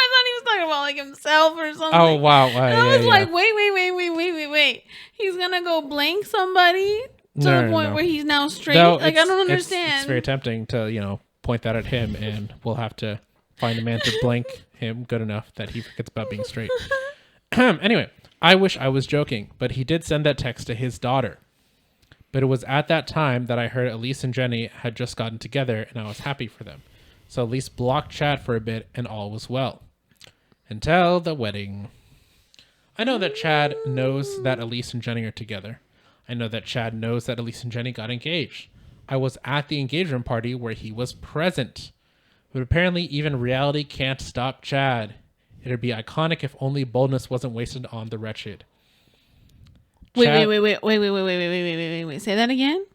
I thought he was talking about like himself or something. Oh, wow. And I was like, wait. He's gonna go blank somebody to the point where he's now straight. No, I don't understand. It's very tempting to, point that at him, and we'll have to find a man to blank him good enough that he forgets about being straight. Anyway, I wish I was joking, but he did send that text to his daughter. But it was at that time that I heard Elise and Jenny had just gotten together, and I was happy for them. So Elise blocked Chad for a bit, and all was well. Until the wedding. I know that Chad knows that Elise and Jenny are together. I know that Chad knows that Elise and Jenny got engaged. I was at the engagement party where he was present. But apparently even reality can't stop Chad. It'd be iconic if only boldness wasn't wasted on the wretched. Wait. Say that again?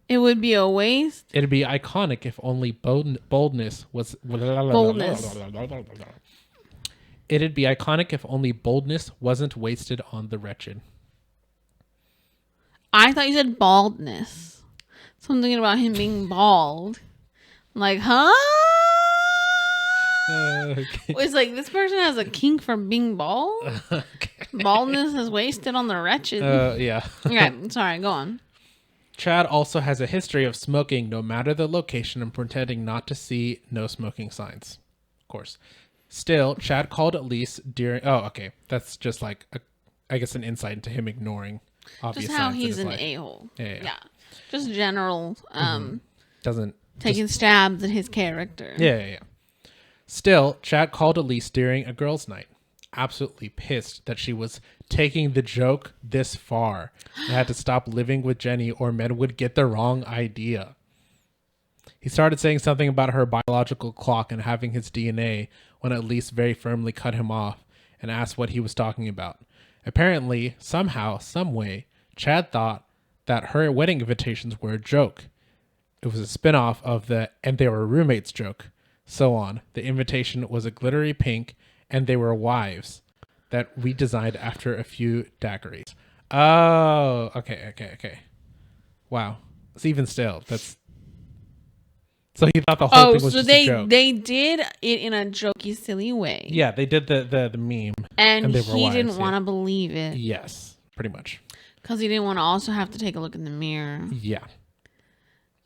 It would be a waste. It'd be iconic if only boldness was... Boldness. It'd be iconic if only boldness wasn't wasted on the wretched. I thought you said baldness. Something about him being bald. I'm like, huh? Okay. It's like this person has a kink for being bald. Okay. Baldness is wasted on the wretched. Yeah. Okay, sorry, go on. Chad also has a history of smoking no matter the location and pretending not to see no smoking signs. Of course. Still, Chad called Elise during... Oh, okay. That's just like, I guess, an insight into him ignoring obvious Just how signs in he's his an life. a-hole. Yeah. Just general, Doesn't... taking stabs at his character. Yeah. Still, Chad called Elise during a girls' night. Absolutely pissed that she was taking the joke this far and had to stop living with Jenny or men would get the wrong idea. He started saying something about her biological clock and having his DNA when Elise very firmly cut him off and asked what he was talking about. Apparently, somehow, someway, Chad thought that her wedding invitations were a joke. It was a spin-off of the "and they were roommates" joke. So on. The invitation was a glittery pink and they were wives that we designed after a few daiquiris. Oh, okay. Wow. It's even still. That's... So he thought the whole thing was just a joke. They did it in a jokey, silly way. Yeah, they did the meme. And they were he wives, didn't want to believe it. Yes, pretty much. Because he didn't want to also have to take a look in the mirror. Yeah.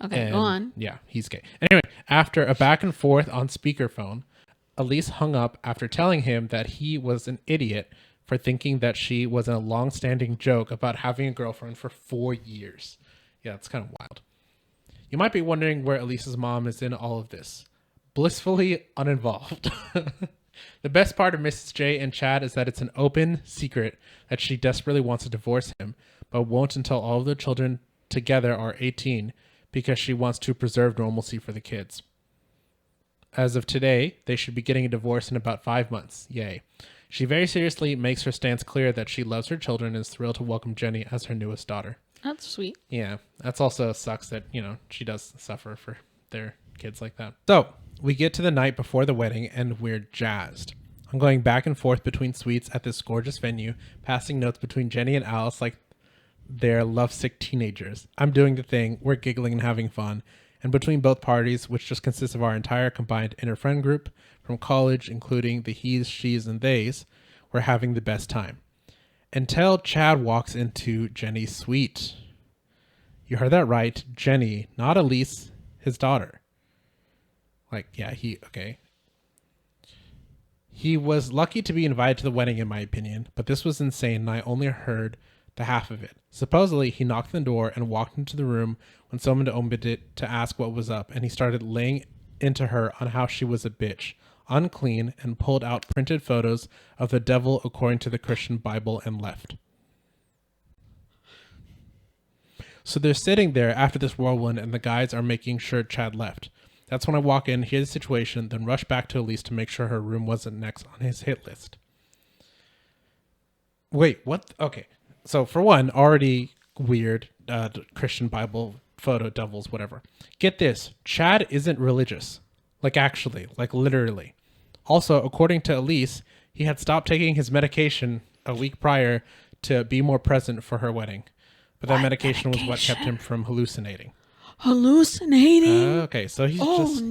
Okay, go on. Yeah, he's gay. Anyway, after a back and forth on speakerphone, Elise hung up after telling him that he was an idiot for thinking that she was in a long-standing joke about having a girlfriend for 4 years. Yeah, it's kind of wild. You might be wondering where Elise's mom is in all of this. Blissfully uninvolved. The best part of Mrs. J and Chad is that it's an open secret that she desperately wants to divorce him, but won't until all of the children together are 18 because she wants to preserve normalcy for the kids. As of today, they should be getting a divorce in about 5 months. Yay. She very seriously makes her stance clear that she loves her children and is thrilled to welcome Jenny as her newest daughter. That's sweet. Yeah, that's also sucks that, she does suffer for their kids like that. So, we get to the night before the wedding and we're jazzed. I'm going back and forth between suites at this gorgeous venue, passing notes between Jenny and Alice like they're lovesick teenagers. I'm doing the thing, we're giggling and having fun. And between both parties, which just consists of our entire combined inner friend group from college, including the he's, she's, and they's, we're having the best time. Until Chad walks into Jenny's suite. You heard that right, Jenny, not Elise, his daughter. Okay. He was lucky to be invited to the wedding, in my opinion, but this was insane and I only heard the half of it. Supposedly, he knocked on the door and walked into the room when someone opened it to ask what was up, and he started laying into her on how she was a bitch, unclean, and pulled out printed photos of the devil according to the Christian Bible and left. So they're sitting there after this whirlwind and the guys are making sure Chad left. That's when I walk in, hear the situation, then rush back to Elise to make sure her room wasn't next on his hit list. Wait, what? Okay. So for one, already weird Christian Bible photo devils, whatever. Get this. Chad isn't religious. Like actually, like literally. Also, according to Elise, he had stopped taking his medication a week prior to be more present for her wedding. But that medication was what kept him from hallucinating. Hallucinating? Okay, so he's just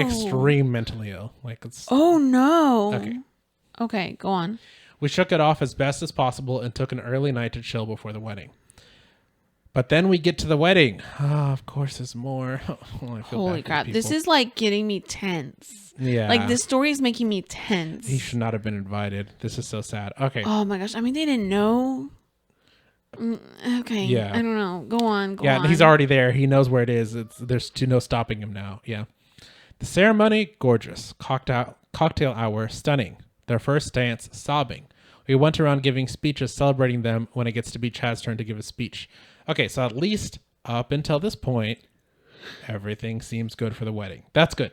extreme mentally ill. Like it's Okay, go on. We shook it off as best as possible and took an early night to chill before the wedding. But then we get to the wedding. Of course there's more. Holy crap. This is like getting me tense. Yeah. Like this story is making me tense. He should not have been invited. This is so sad. Okay. Oh my gosh. I mean, they didn't know. Okay. Yeah. I don't know. Go on. Yeah, he's already there. He knows where it is. There's no stopping him now. Yeah. The ceremony, gorgeous. Cocktail hour, stunning. Their first dance, sobbing. We went around giving speeches celebrating them when it gets to be Chad's turn to give a speech. Okay, so at least up until this point, everything seems good for the wedding. That's good.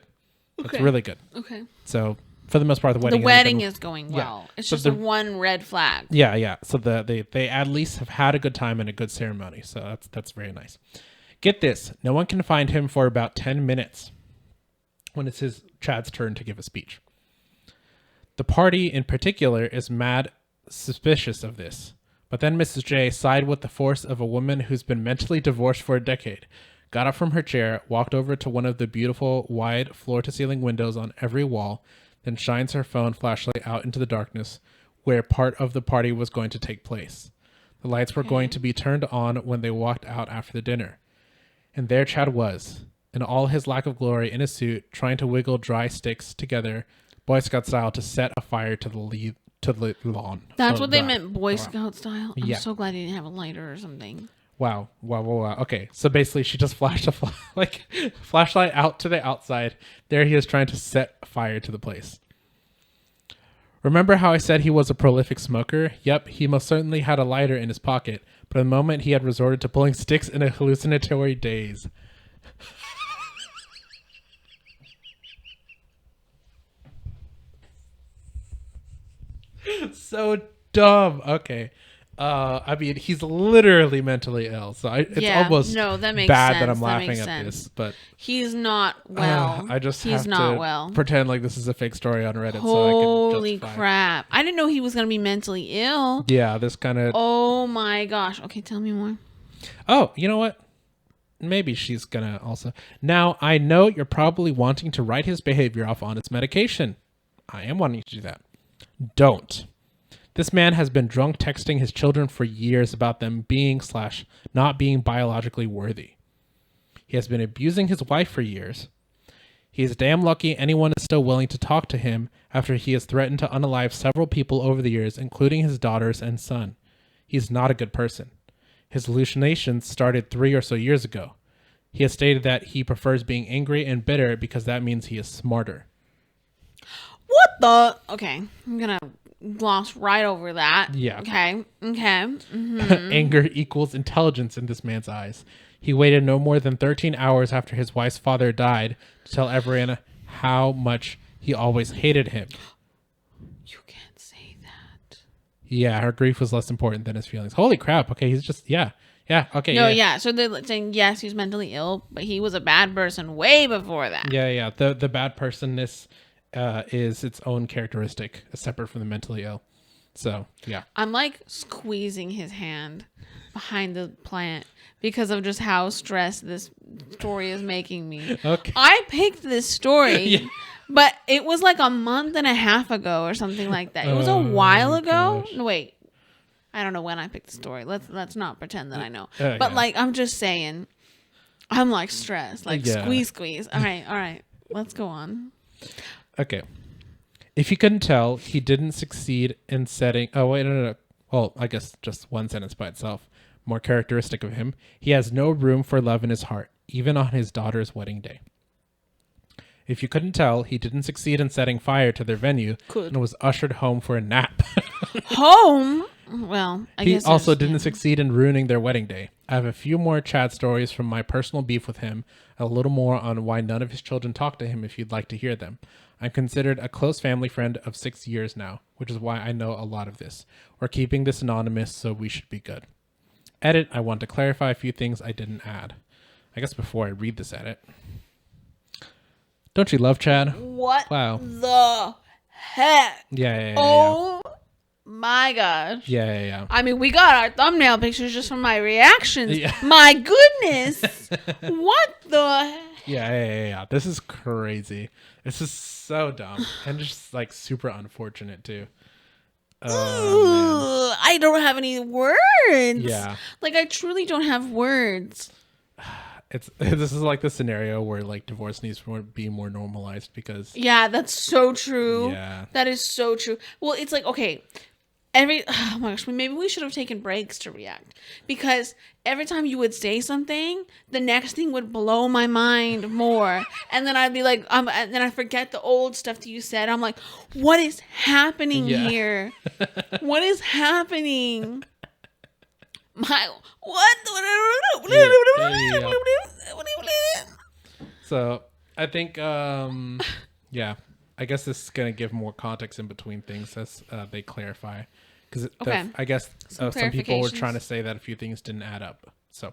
That's really good. Okay. So for the most part, the wedding is going well. Yeah. It's just the one red flag. Yeah. So they at least have had a good time and a good ceremony. So that's very nice. Get this. No one can find him for about 10 minutes when it's Chad's turn to give a speech. The party in particular is mad suspicious of this. But then Mrs. J sighed with the force of a woman who's been mentally divorced for a decade, got up from her chair, walked over to one of the beautiful, wide, floor-to-ceiling windows on every wall, then shines her phone flashlight out into the darkness where part of the party was going to take place. The lights were going to be turned on when they walked out after the dinner. And there Chad was, in all his lack of glory in a suit, trying to wiggle dry sticks together, Boy Scout style, to set a fire to the lawn. That's what they meant, Boy Scout style. I'm Yeah. so glad he didn't have a lighter or something. Wow. Okay, so basically she just flashed a flashlight out to the outside. There he is trying to set fire to the place. Remember how I said he was a prolific smoker? Yep, he most certainly had a lighter in his pocket, but at the moment he had resorted to pulling sticks in a hallucinatory daze. So dumb. Okay. I mean, he's literally mentally ill, so it's almost that makes bad sense. that I'm laughing at this. But he's not well. I just he's have not to well. pretend like this is a fake story on Reddit. Holy so I can crap! I didn't know he was gonna be mentally ill. Yeah, this kind of. Oh my gosh. Okay, tell me more. Oh, you know what? Maybe she's gonna also. Now I know you're probably wanting to write his behavior off on its medication. I am wanting to do that. Don't. This man has been drunk texting his children for years about them being/not being biologically worthy. He has been abusing his wife for years. He is damn lucky anyone is still willing to talk to him after he has threatened to unalive several people over the years, including his daughters and son. He's not a good person. His hallucinations started 3 or so years ago. He has stated that he prefers being angry and bitter because that means he is smarter. What the? Okay, I'm gonna gloss right over that. Yeah. Okay. Mm-hmm. Anger equals intelligence in this man's eyes. He waited no more than 13 hours after his wife's father died to tell everyone how much he always hated him. You can't say that. Yeah, her grief was less important than his feelings. Holy crap. Okay, he's just, yeah, okay. No, yeah. So they're saying, yes, he's mentally ill, but he was a bad person way before that. Yeah. The bad personness is its own characteristic, separate from the mentally ill. So, yeah. I'm like squeezing his hand behind the plant because of just how stressed this story is making me. Okay. I picked this story, Yeah. but it was like a month and a half ago or something like that. It was a while ago. Gosh. No, wait. I don't know when I picked the story. Let's not pretend that I know. But But like, I'm just saying, I'm like stressed. Like squeeze. All right. Let's go on. Okay. If you couldn't tell, he didn't succeed in setting... Oh, wait, no. Well, I guess just one sentence by itself. More characteristic of him. He has no room for love in his heart, even on his daughter's wedding day. If you couldn't tell, he didn't succeed in setting fire to their venue and was ushered home for a nap. Home? Well, I He guess also there's- didn't yeah. succeed in ruining their wedding day. I have a few more Chad stories from my personal beef with him, a little more on why none of his children talk to him if you'd like to hear them. I'm considered a close family friend of 6 years now, which is why I know a lot of this. We're keeping this anonymous, so we should be good. Edit, I want to clarify a few things I didn't add. I guess before I read this edit. Don't you love Chad? What Wow. the heck? Yeah. Oh my gosh. Yeah. I mean, we got our thumbnail pictures just from my reactions. Yeah. My goodness. What the heck? Yeah. This is crazy. This is so dumb and just like super unfortunate too. Oh, Ooh, I don't have any words. Yeah. Like, I truly don't have words. This is like the scenario where like divorce needs to be more normalized because Yeah, that's so true. Yeah. That is so true. Well, it's like, okay, oh my gosh, maybe we should have taken breaks to react, because every time you would say something, the next thing would blow my mind more, and then I'd be like, and then I forget the old stuff that you said. I'm like, what is happening Yeah. here? What is happening? My what? Yeah. So I think yeah, I guess this is gonna give more context in between things as they clarify, because Okay. I guess some people were trying to clarifications. say that a few things didn't add up. So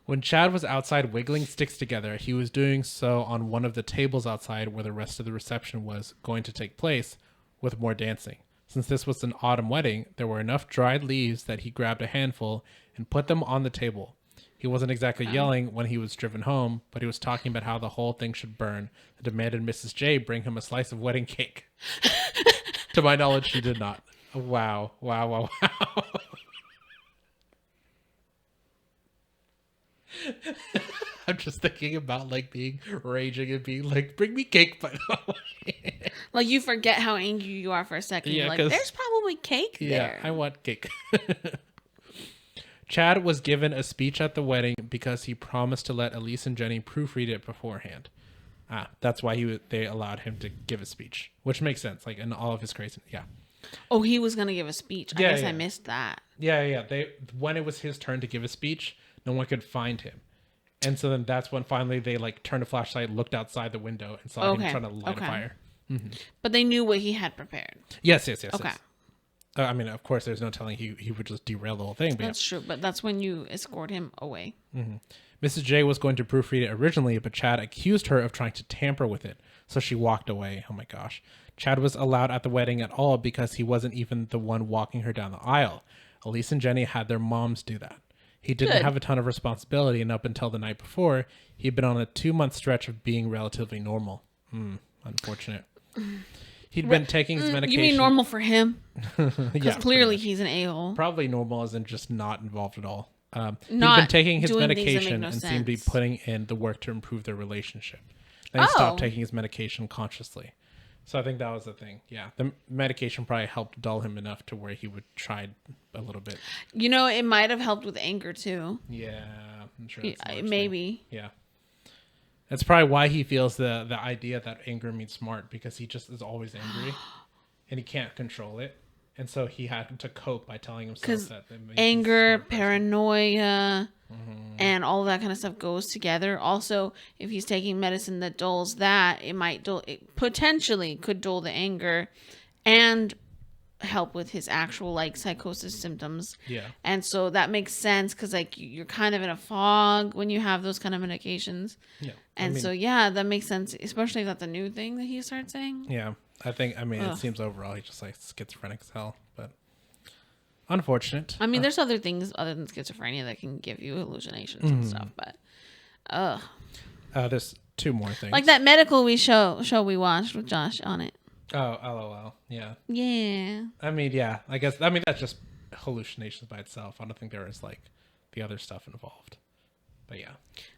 when Chad was outside wiggling sticks together, he was doing so on one of the tables outside where the rest of the reception was going to take place, with more dancing. Since this was an autumn wedding, there were enough dried leaves that he grabbed a handful and put them on the table. He wasn't exactly yelling when he was driven home, but he was talking about how the whole thing should burn and demanded Mrs. J bring him a slice of wedding cake. To my knowledge, she did not. Wow. I'm just thinking about like being raging and being like, bring me cake, by the way. Like, you forget how angry you are for a second. Yeah, You're like, 'cause- there's probably cake Yeah, there. I want cake. Chad was given a speech at the wedding because he promised to let Elise and Jenny proofread it beforehand. That's why they allowed him to give a speech, which makes sense. Like in all of his crazy, yeah. Oh, he was gonna give a speech. I Yeah, guess yeah. I missed that. Yeah. When it was his turn to give a speech, no one could find him, and so then that's when finally they like turned a flashlight, looked outside the window, and saw him Okay, trying to light okay. a fire. But they knew what he had prepared. Yes. Okay, Yes. I mean, of course, there's no telling he would just derail the whole thing. But that's true. But that's when you escort him away. Mrs. J was going to proofread it originally, but Chad accused her of trying to tamper with it, so she walked away. Oh my gosh. Chad was allowed at the wedding at all because he wasn't even the one walking her down the aisle. Elise and Jenny had their moms do that. He didn't Good. have a ton of responsibility, and up until the night before, he'd been on a 2-month stretch of being relatively normal. Unfortunate. He'd been taking his medication. You mean normal for him? Because Yeah, clearly he's an a-hole. probably normal as in just not involved at all. He'd been Not taking his doing things that make medication no and seemed to be sense. putting in the work to improve their relationship. Then he stopped taking his medication consciously. So I think that was the thing. Yeah, the medication probably helped dull him enough to where he would try a little bit. You know, it might have helped with anger too. Yeah, I'm sure that's a large thing. Maybe. Yeah. That's probably why he feels the idea that anger means smart, because he just is always angry and he can't control it. And so he had to cope by telling himself Because that it makes he's a anger, smart person. paranoia, and all that kind of stuff goes together. Also, if he's taking medicine that dulls that, it potentially could dull the anger and help with his actual like psychosis symptoms. Yeah. And so that makes sense, because like you're kind of in a fog when you have those kind of medications. Yeah. And so yeah, that makes sense, especially if that's a new thing that he starts saying. Yeah. I mean, it seems overall he's just like schizophrenic as hell, but unfortunate. I mean, there's other things other than schizophrenia that can give you hallucinations and stuff, but There's 2 more things. like that medical show we watched with Josh on it. Oh, LOL. Yeah. Yeah. I mean, yeah. That's just hallucinations by itself. I don't think there is like the other stuff involved. But yeah.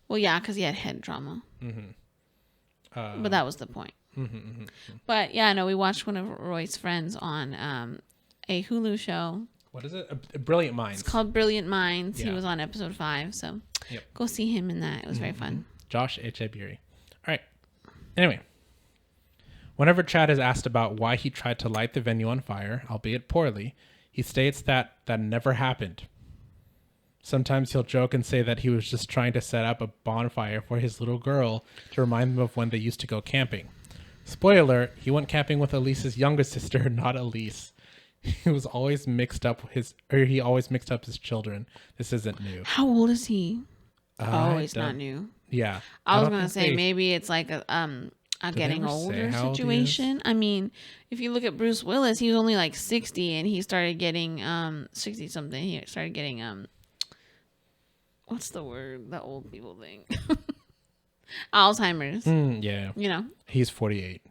Well, yeah, because he had head trauma. But that was the point. But yeah, no, we watched one of Roy's friends on a Hulu show. What is it? A Brilliant Minds. It's called Brilliant Minds. He Yeah. was on episode 5, so Yep. go see him in that. It was very fun. Josh Echeverry. All right. Anyway. Whenever Chad is asked about why he tried to light the venue on fire, albeit poorly, He states that never happened. Sometimes he'll joke and say that he was just trying to set up a bonfire for his little girl to remind them of when they used to go camping. Spoiler, he went camping with Elise's younger sister, not Elise. He always mixed up his children. This isn't new. How old is he? It's not new. Yeah. I was gonna say maybe it's like a getting older situation. I mean, if you look at Bruce Willis, he was only like 60 and he started getting 60 something. He started getting what's the word? The old people thing. Alzheimer's. Yeah. You know. He's 48.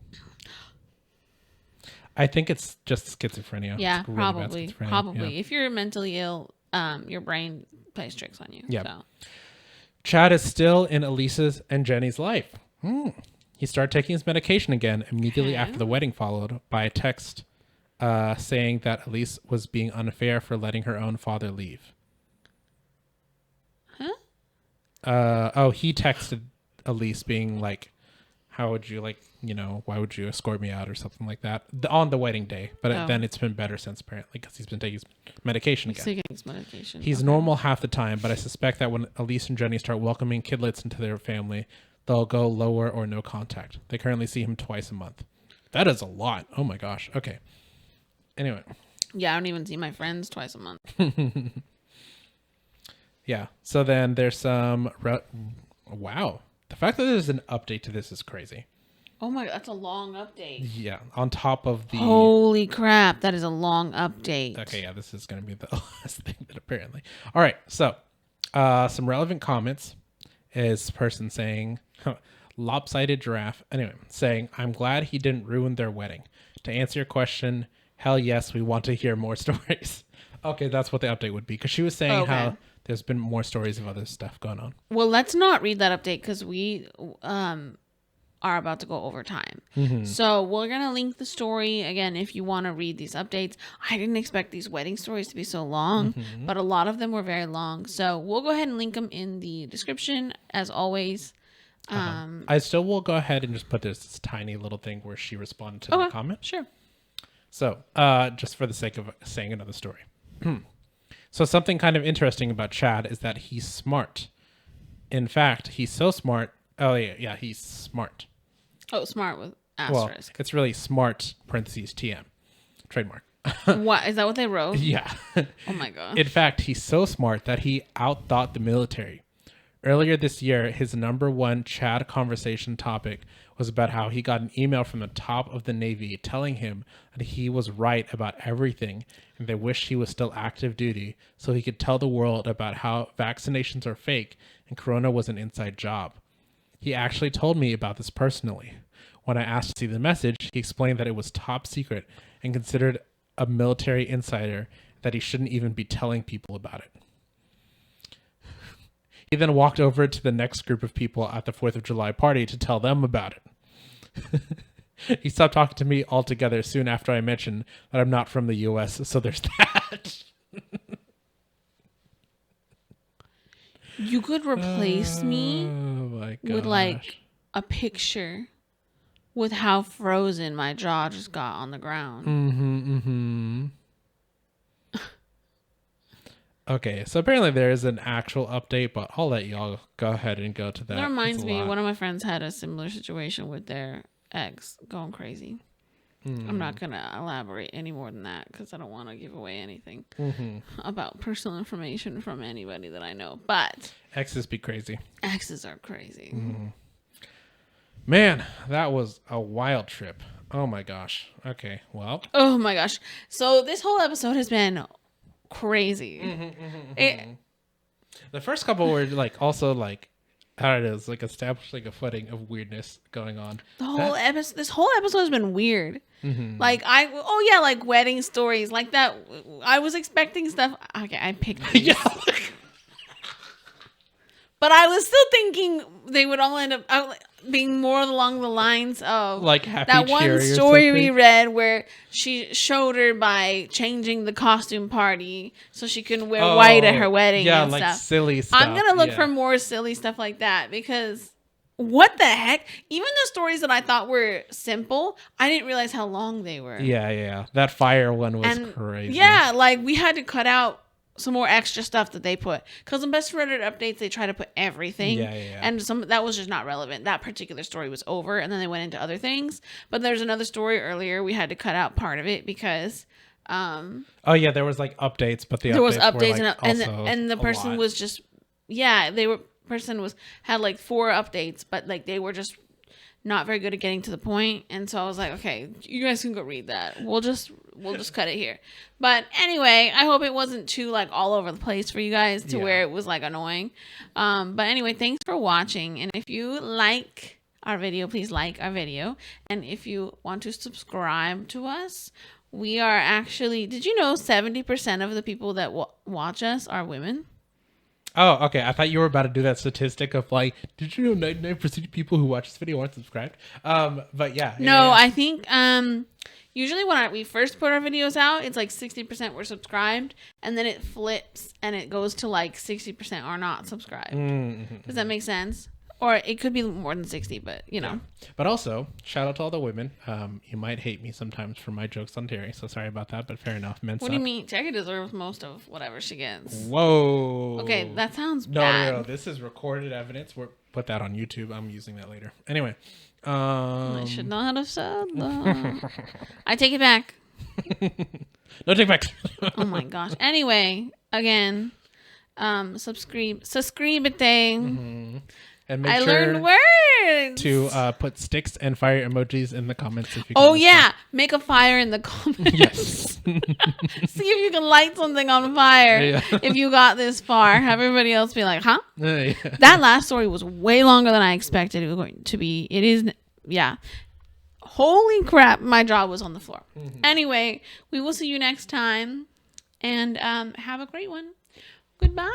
I think it's just schizophrenia. Yeah, really probably. Probably. Yeah. If you're mentally ill, your brain plays tricks on you. Yeah. So. Chad is still in Elisa's and Jenny's life. He started taking his medication again immediately after the wedding, followed by a text saying that Elise was being unfair for letting her own father leave. Huh? He texted Elise being like, how would you why would you escort me out or something like that on the wedding day? But then it's been better since, apparently, because he's been taking his medication again. Taking his medication. He's normal half the time, but I suspect that when Elise and Jenny start welcoming kidlets into their family, they'll go lower or no contact. They currently see him twice a month. That is a lot. Oh my gosh. Okay. Anyway. Yeah, I don't even see my friends twice a month. Yeah. So then there's some... Wow. The fact that there's an update to this is crazy. Oh my, that's a long update. Yeah. On top of the... Holy crap, that is a long update. Okay, yeah, this is going to be the last thing, but apparently. All right, so some relevant comments is person saying, lopsided giraffe, anyway, saying, I'm glad he didn't ruin their wedding. To answer your question, hell yes, we want to hear more stories. Okay, that's what the update would be, because she was saying how there's been more stories of other stuff going on. Well, let's not read that update because we are about to go over time. Mm-hmm. So we're going to link the story. Again, if you want to read these updates. I didn't expect these wedding stories to be so long, but a lot of them were very long. So we'll go ahead and link them in the description, as always. I still will go ahead and just put this tiny little thing where she responded to the comment. Sure. So just for the sake of saying another story. So something kind of interesting about Chad is that he's smart. In fact, he's so smart. Oh, yeah, he's smart. Oh, smart with asterisk. Well, it's really smart, parentheses, TM. Trademark. What? Is that what they wrote? Yeah. Oh, my God. In fact, he's so smart that he outthought the military. Earlier this year, his number one Chad conversation topic was about how he got an email from the top of the Navy telling him that he was right about everything and they wished he was still active duty so he could tell the world about how vaccinations are fake and Corona was an inside job. He actually told me about this personally. When I asked to see the message, he explained that it was top secret and considered a military insider, that he shouldn't even be telling people about it. He then walked over to the next group of people at the 4th of July party to tell them about it. He stopped talking to me altogether soon after I mentioned that I'm not from the U.S., so there's that. You could replace me with like a picture with how frozen my jaw just got on the ground. Okay, so apparently there is an actual update, but I'll let y'all go ahead and go to that. That reminds me, one of my friends had a similar situation with their ex going crazy. I'm not going to elaborate any more than that because I don't want to give away anything about personal information from anybody that I know. But exes be crazy. Exes are crazy. Man, that was a wild trip. Oh my gosh. Okay, well. Oh my gosh. So this whole episode has been crazy. The first couple were like also like, how it is, like established like a footing of weirdness going on. The whole episode, this whole episode has been weird. Like like wedding stories like that. I was expecting stuff. Okay, I picked these. But I was still thinking they would all end up being more along the lines of like Happy that one Cherry story we read where she showed her by changing the costume party so she can wear white at her wedding. Yeah, and like stuff. silly stuff. I'm gonna look for more silly stuff like that because what the heck? Even the stories that I thought were simple, I didn't realize how long they were. Yeah. That fire one was crazy. Yeah, like we had to cut out some more extra stuff that they put. Because in Best Reddit updates, they try to put everything. Yeah. And that was just not relevant. That particular story was over, and then they went into other things. But there's another story earlier. We had to cut out part of it because... oh, yeah, there was like updates, but there was updates were, like, and the person was just... Yeah, person had like 4 updates, but like they were just not very good at getting to the point, and so I was like, okay, you guys can go read that. We'll just cut it here. But anyway, I hope it wasn't too like all over the place for you guys to where it was like annoying. But anyway, thanks for watching, and if you like our video, please like our video, and if you want to subscribe to us, we are actually, did you know 70% of the people that watch us are women? Oh, okay. I thought you were about to do that statistic of like, did you know 99% of people who watch this video aren't subscribed? But yeah. No, I think usually when we first put our videos out, it's like 60% were subscribed, and then it flips and it goes to like 60% are not subscribed. Mm-hmm. Does that make sense? Or it could be more than 60, but you know. Yeah. But also, shout out to all the women. You might hate me sometimes for my jokes on Terry, so sorry about that, but fair enough. Men what suck. Do you mean? Terry deserves most of whatever she gets. Whoa. Okay, that sounds bad. No. This is recorded evidence. We'll put that on YouTube. I'm using that later. Anyway. I should not have said that. I take it back. No take back. Oh my gosh. Anyway, again, subscribe it thing. Mm-hmm. And make I sure learned words to put sticks and fire emojis in the comments if you can. Oh yeah, make a fire in the comments. Yes. See if you can light something on fire. Yeah. If you got this far, have everybody else be like, huh? Yeah. That last story was way longer than I expected it was going to be. It is, yeah. Holy crap, my jaw was on the floor. Mm-hmm. Anyway, we will see you next time, and have a great one. Goodbye.